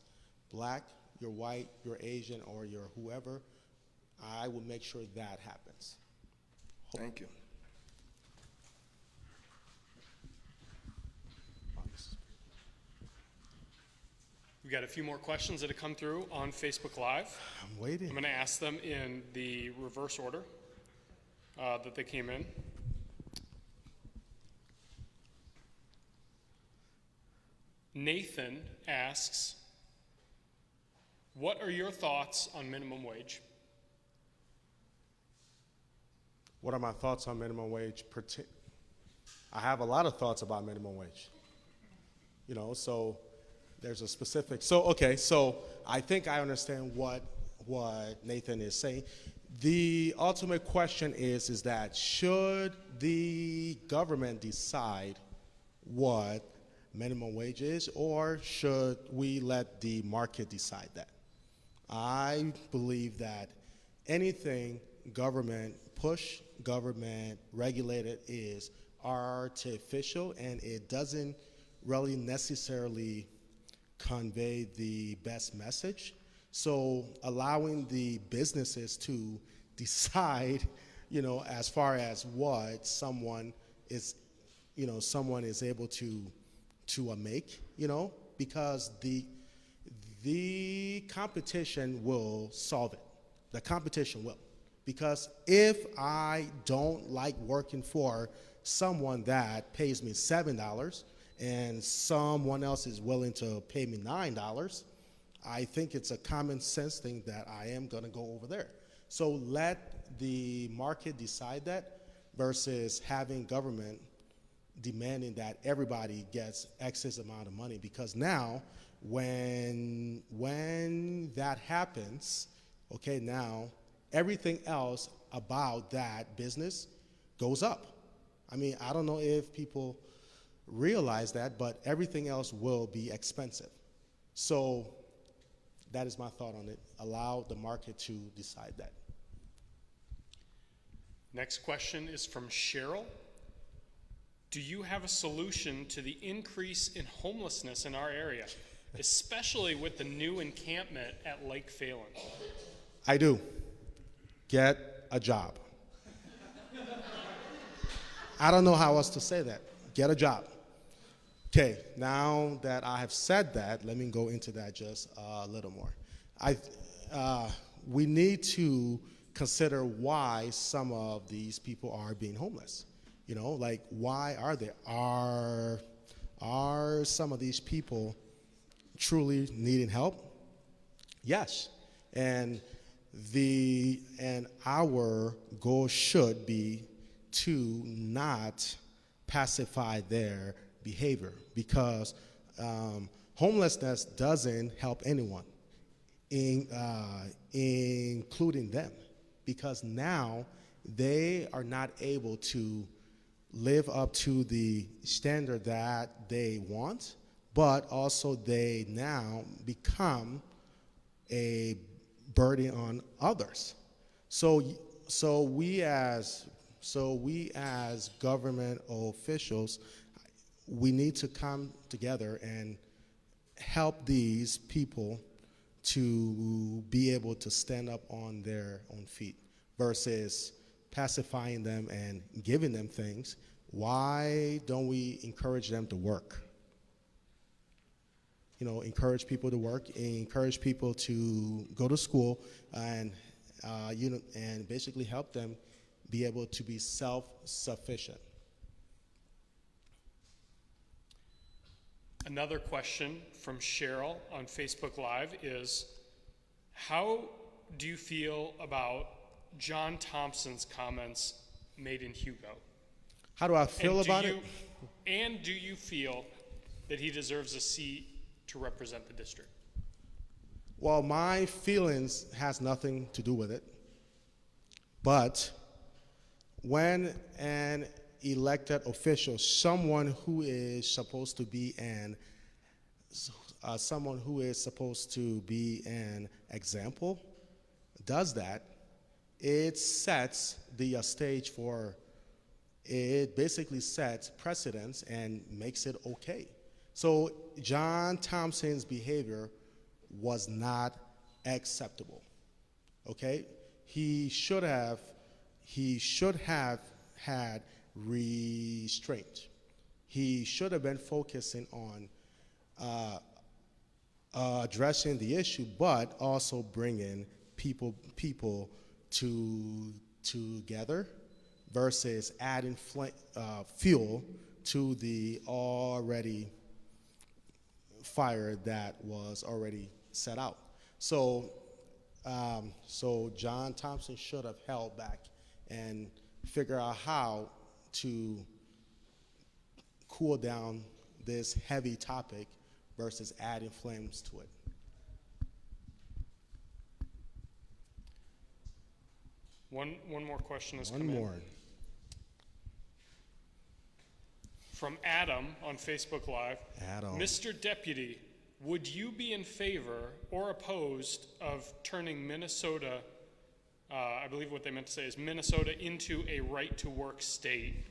S3: black, you're white, you're Asian, or you're whoever, I will make sure that happens.
S7: Thank you.
S6: We've got a few more questions that have come through on Facebook Live.
S3: I'm waiting.
S6: I'm going to ask them in the reverse order that they came in. Nathan asks, what are your thoughts on minimum wage?
S3: What are my thoughts on minimum wage? I have a lot of thoughts about minimum wage. So there's a specific, so I think I understand what Nathan is saying. The ultimate question is that should the government decide what minimum wage is, or should we let the market decide that? I believe that anything government push, government regulated is artificial, and it doesn't really necessarily convey the best message. So allowing the businesses to decide, as far as what someone is able to make, because the competition will solve it. The competition will. Because if I don't like working for someone that pays me $7 and someone else is willing to pay me $9, I think it's a common sense thing that I am going to go over there. So let the market decide that versus having government demanding that everybody gets X amount of money. Because now, when that happens, okay, now everything else about that business goes up. I mean, I don't know if people realize that, but everything else will be expensive. So that is my thought on it. Allow the market to decide that.
S6: Next question is from Cheryl. Do you have a solution to the increase in homelessness in our area, especially with the new encampment at Lake Phelan?
S3: I do. Get a job. I don't know how else to say that. Get a job. Okay, now that I have said that, let me go into that just a little more. We need to consider why some of these people are being homeless. Like, why are they? Are are some of these people truly needing help? Yes. And our goal should be to not pacify their behavior, because homelessness doesn't help anyone, including them, because now they are not able to live up to the standard that they want, but also they now become a burden on others. So we as government officials, we need to come together and help these people to be able to stand up on their own feet versus pacifying them and giving them things. Why don't we encourage them to work? Encourage people to work, encourage people to go to school, and and basically help them be able to be self-sufficient.
S6: Another question from Cheryl on Facebook Live is, how do you feel about John Thompson's comments made in Hugo?
S3: How do I feel about it?
S6: And do you feel that he deserves a seat to represent the district?
S3: Well, my feelings has nothing to do with it. But when an elected official, someone who is supposed to be an example, does that, it sets the stage for, it basically sets precedence and makes it okay. So John Thompson's behavior was not acceptable, okay? He should have had restraint. He should have been focusing on addressing the issue, but also bringing people together versus adding fuel to the already fire that was already set out. So John Thompson should have held back and figure out how to cool down this heavy topic versus adding flames to it.
S6: One more question has come
S3: One
S6: in.
S3: more.
S6: From Adam on Facebook Live.
S3: Adam.
S6: Mr. Deputy, would you be in favor or opposed of turning Minnesota, I believe what they meant to say is Minnesota, into a right-to-work state,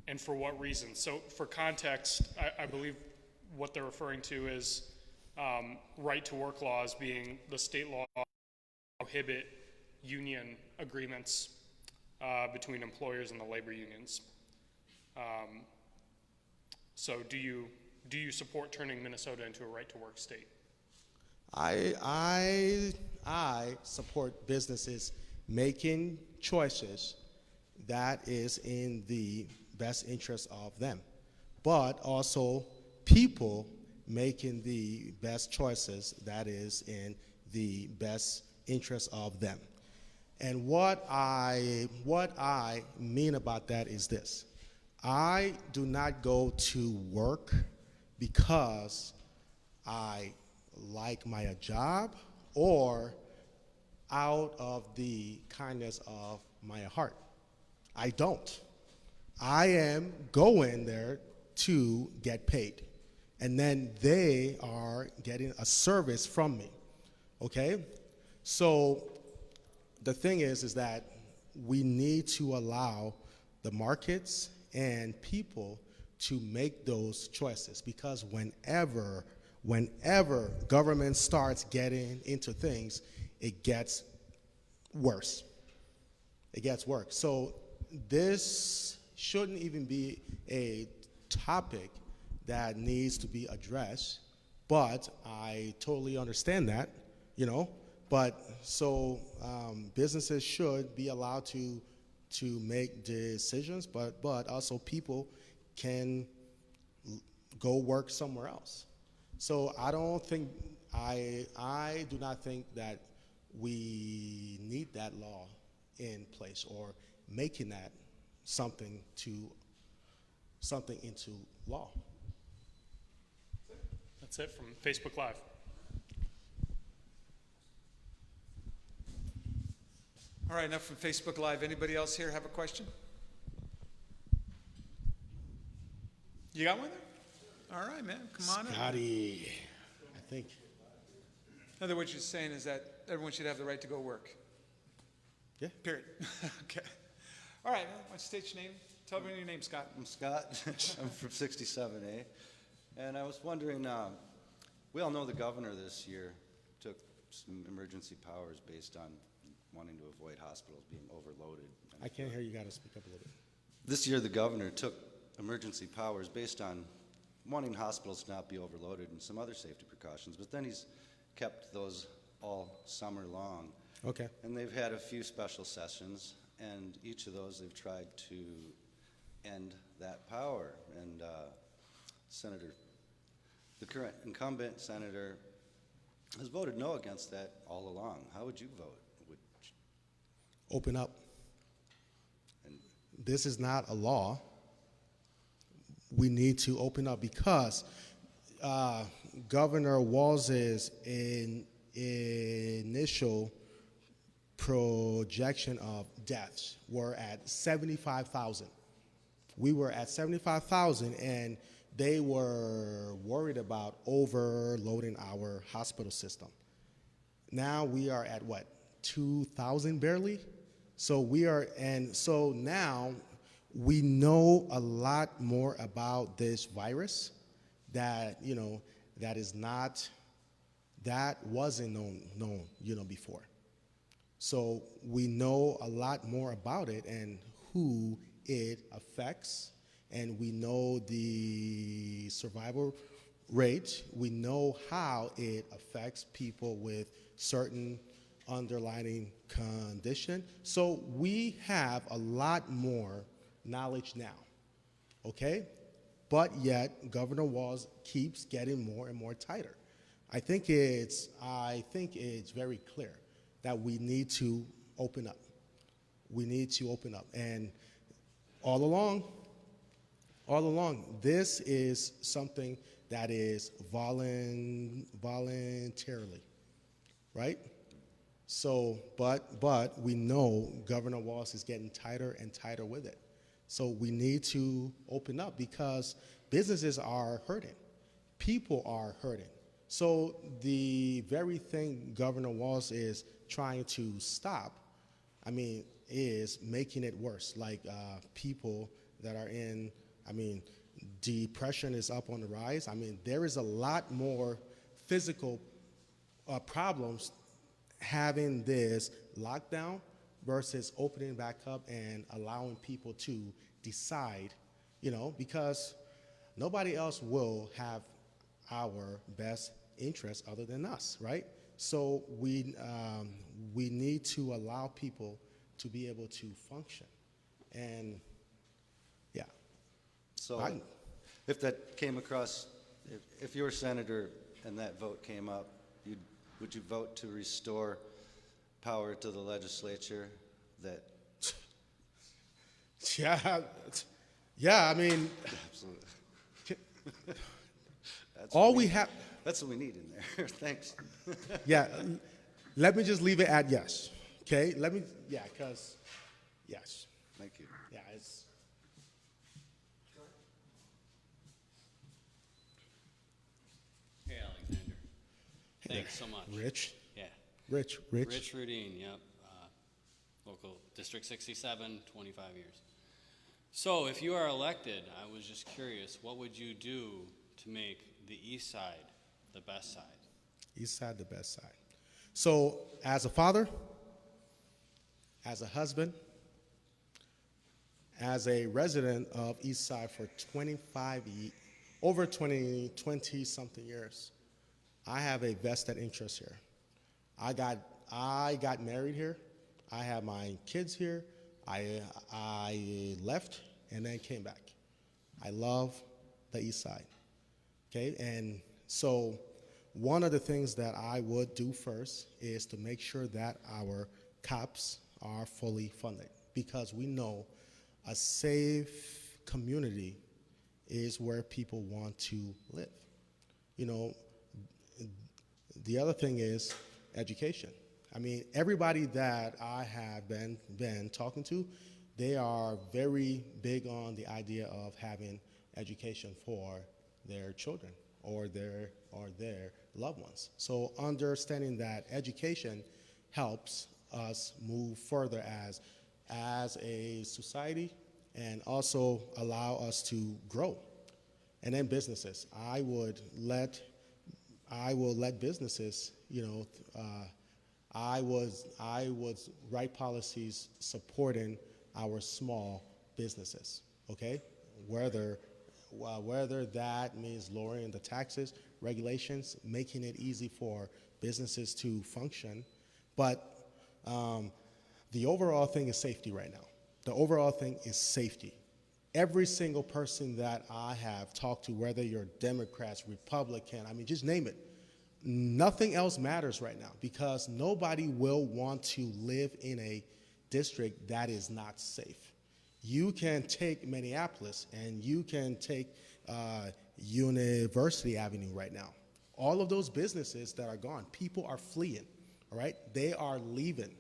S6: and for what reason? So for context, I believe what they're referring to is right-to-work laws being the state law prohibit union agreements between employers and the labor unions. So do you support turning Minnesota into a right-to-work state?
S3: I support businesses making choices that is in the best interest of them, but also people making the best choices that is in the best interest of them. And what I mean about that is this. I do not go to work because I like my job or out of the kindness of my heart. I don't. I am going there to get paid. And then they are getting a service from me, okay? So the thing is that we need to allow the markets and people to make those choices, because whenever government starts getting into things, it gets worse. It gets worse. So this shouldn't even be a topic that needs to be addressed, but I totally understand that, but so businesses should be allowed to make decisions, but also people can go work somewhere else. So I don't think, I do not think that we need that law in place or making that something into law.
S6: That's it from Facebook Live.
S1: All right, enough from Facebook Live. Anybody else here have a question? You got one there? All right, man, come on up.
S3: Scotty, I think.
S1: In other words, what you're saying is that everyone should have the right to go work.
S3: Yeah.
S1: Period. Okay. All right, why don't you state your name? Tell me your name, Scott.
S8: I'm Scott. I'm from 67A. And I was wondering, we all know the governor this year took some emergency powers based on wanting to avoid hospitals being overloaded.
S3: I can't hear you. Got to speak up a little bit.
S8: This year, the governor took emergency powers based on wanting hospitals to not be overloaded and some other safety precautions, but then he's kept those all summer long.
S3: Okay.
S8: And they've had a few special sessions, and each of those they've tried to end that power. And the current incumbent senator has voted no against that all along. How would you vote?
S3: Open up. This is not a law. We need to open up because Governor Walz's initial projection of deaths were at 75,000. We were at 75,000, and they were worried about overloading our hospital system. Now we are at what, 2,000 barely? So so now we know a lot more about this virus that wasn't known before. So we know a lot more about it and who it affects, and we know the survival rate. We know how it affects people with certain underlying condition. So we have a lot more knowledge now, okay? But yet Governor Walz keeps getting more and more tighter. I think it's very clear that we need to open up. We need to open up. And all along, this is something that is voluntarily, right? So, but we know Governor Walz is getting tighter and tighter with it. So we need to open up because businesses are hurting. People are hurting. So the very thing Governor Walz is trying to stop, is making it worse. Like people that are in, depression is up on the rise. There is a lot more physical problems having this lockdown versus opening back up and allowing people to decide, because nobody else will have our best interest other than us, right? So we need to allow people to be able to function, and yeah.
S8: So if that came across, if you were senator and that vote came up, would you vote to restore power to the legislature that?
S3: Yeah,
S8: Absolutely. That's what we need in there. Thanks.
S3: yeah, let me just leave it at yes, okay? Because, yes.
S8: Thank you.
S3: Yeah, it's.
S9: Hey, Alexander. Thanks so much.
S3: Rich.
S9: Yeah.
S3: Rich.
S9: Rich Rudine, yep. Local District 67, 25 years. So if you are elected, I was just curious, what would you do to make the east side the best side?
S3: East side, the best side. So as a father, as a husband, as a resident of East Side for over 20 something years, I have a vested interest here. I got married here. I have my kids here. I left and then came back. I love the East Side. Okay, and so one of the things that I would do first is to make sure that our cops are fully funded, because we know a safe community is where people want to live. You know, the other thing is education. I mean, everybody that I have been talking to, they are very big on the idea of having education for their children or their loved ones. So understanding that education helps us move further as a society, and also allow us to grow. And then businesses, I will let businesses, I was write policies supporting our small businesses, okay? Whether that means lowering the taxes, regulations, making it easy for businesses to function. But the overall thing is safety right now. The overall thing is safety. Every single person that I have talked to, whether you're Democrats, Republican, I mean, just name it, nothing else matters right now, because nobody will want to live in a district that is not safe. You can take Minneapolis and you can take University Avenue right now. All of those businesses that are gone, people are fleeing, all right? They are leaving.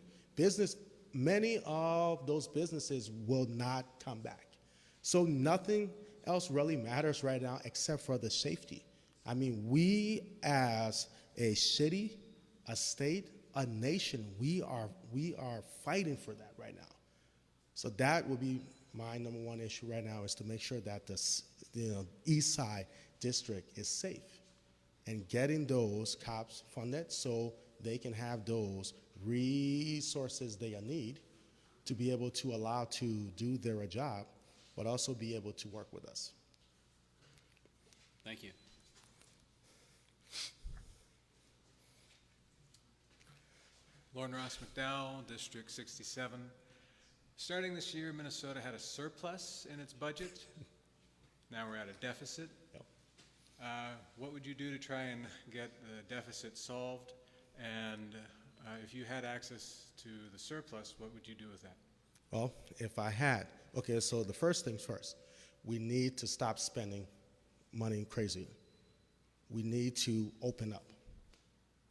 S3: Many of those businesses will not come back. So nothing else really matters right now except for the safety. I mean, we as a city, a state, a nation, we are fighting for that right now. So that will be my number one issue right now, is to make sure that the East Side district is safe, and getting those cops funded so they can have those resources they need to be able to allow to do their job, but also be able to work with us.
S9: Thank you.
S10: Lauren Ross McDowell, District 67. Starting this year, Minnesota had a surplus in its budget. Now we're at a deficit.
S3: Yep.
S10: What would you do to try and get the deficit solved? And if you had access to the surplus, what would you do with that?
S3: Well, if I had, okay, so the first things first, we need to stop spending money crazy. We need to open up.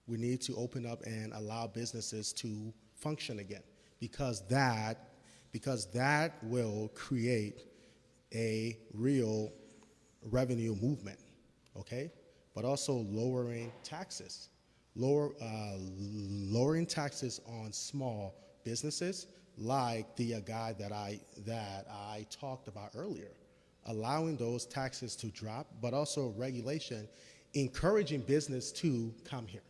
S3: We need to open up and allow businesses to function again, because that will create a real revenue movement, okay? But also lowering taxes. Lowering taxes on small businesses, like the guy that I talked about earlier, allowing those taxes to drop, but also regulation, encouraging business to come here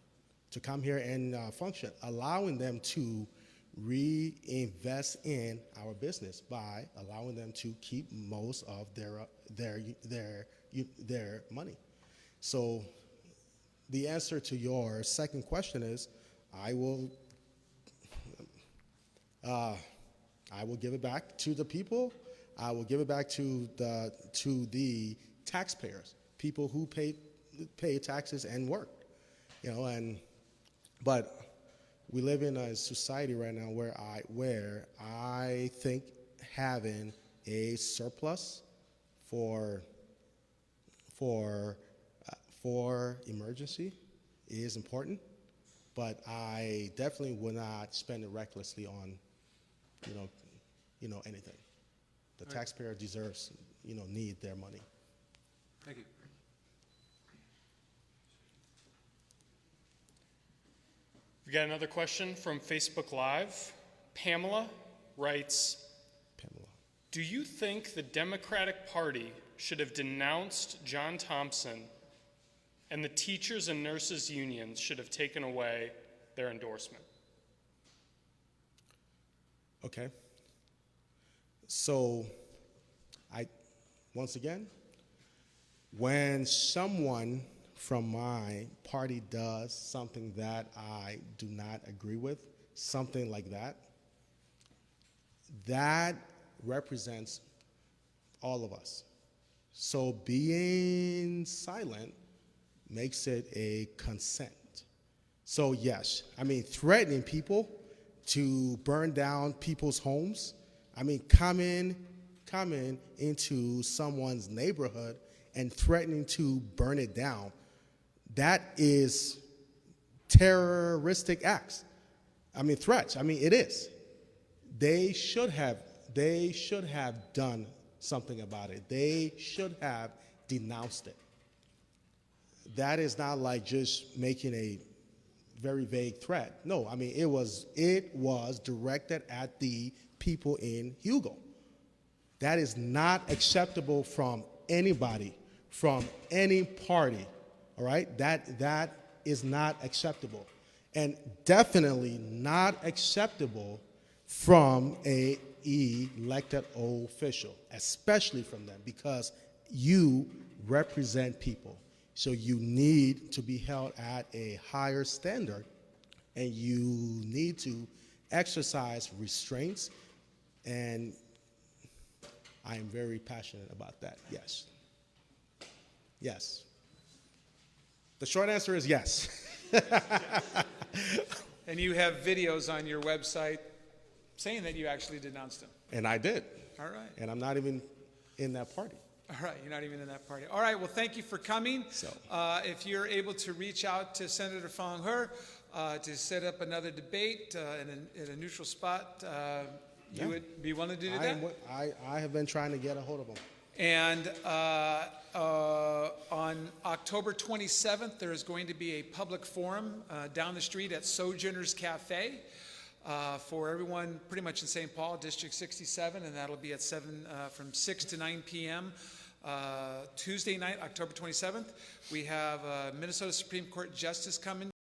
S3: and function, allowing them to reinvest in our business by allowing them to keep most of their money. So the answer to your second question is, I will give it back to the people. I will give it back to the taxpayers, people who pay taxes and work, but we live in a society right now where I think having a surplus for emergency is important, but I definitely would not spend it recklessly on, anything. The taxpayer deserves, need their money.
S10: Thank you.
S6: We got another question from Facebook Live. Pamela writes, do you think the Democratic Party should have denounced John Thompson and the teachers and nurses unions should have taken away their endorsement?
S3: Okay. So, once again, when someone from my party does something that I do not agree with, something like that, that represents all of us. So being silent makes it a consent. So yes, I mean, threatening people to burn down people's homes, I mean, coming into someone's neighborhood and threatening to burn it down, that is terroristic acts. I mean, threats. I mean, it is. They should have done something about it. They should have denounced it. That is not like just making a very vague threat. No, I mean, it was directed at the people in Hugo. That is not acceptable from anybody, from any party, all right? That is not acceptable. And definitely not acceptable from a elected official, especially from them, because you represent people. So you need to be held at a higher standard, and you need to exercise restraints, and I am very passionate about that, yes. Yes. The short answer is yes.
S1: And you have videos on your website saying that you actually denounced him.
S3: And I did.
S1: All right.
S3: And I'm not even in that party.
S1: All right, you're not even in that party. All right, well, thank you for coming.
S3: So.
S1: If you're able to reach out to Senator Foung Hawj to set up another debate in a neutral spot, you would be willing to do that?
S3: I have been trying to get a hold of him.
S1: And on October 27th, there is going to be a public forum down the street at Sojourner's Cafe for everyone pretty much in St. Paul, District 67, and that'll be at from 6 to 9 p.m. Tuesday night, October 27th. We have Minnesota Supreme Court Justice coming.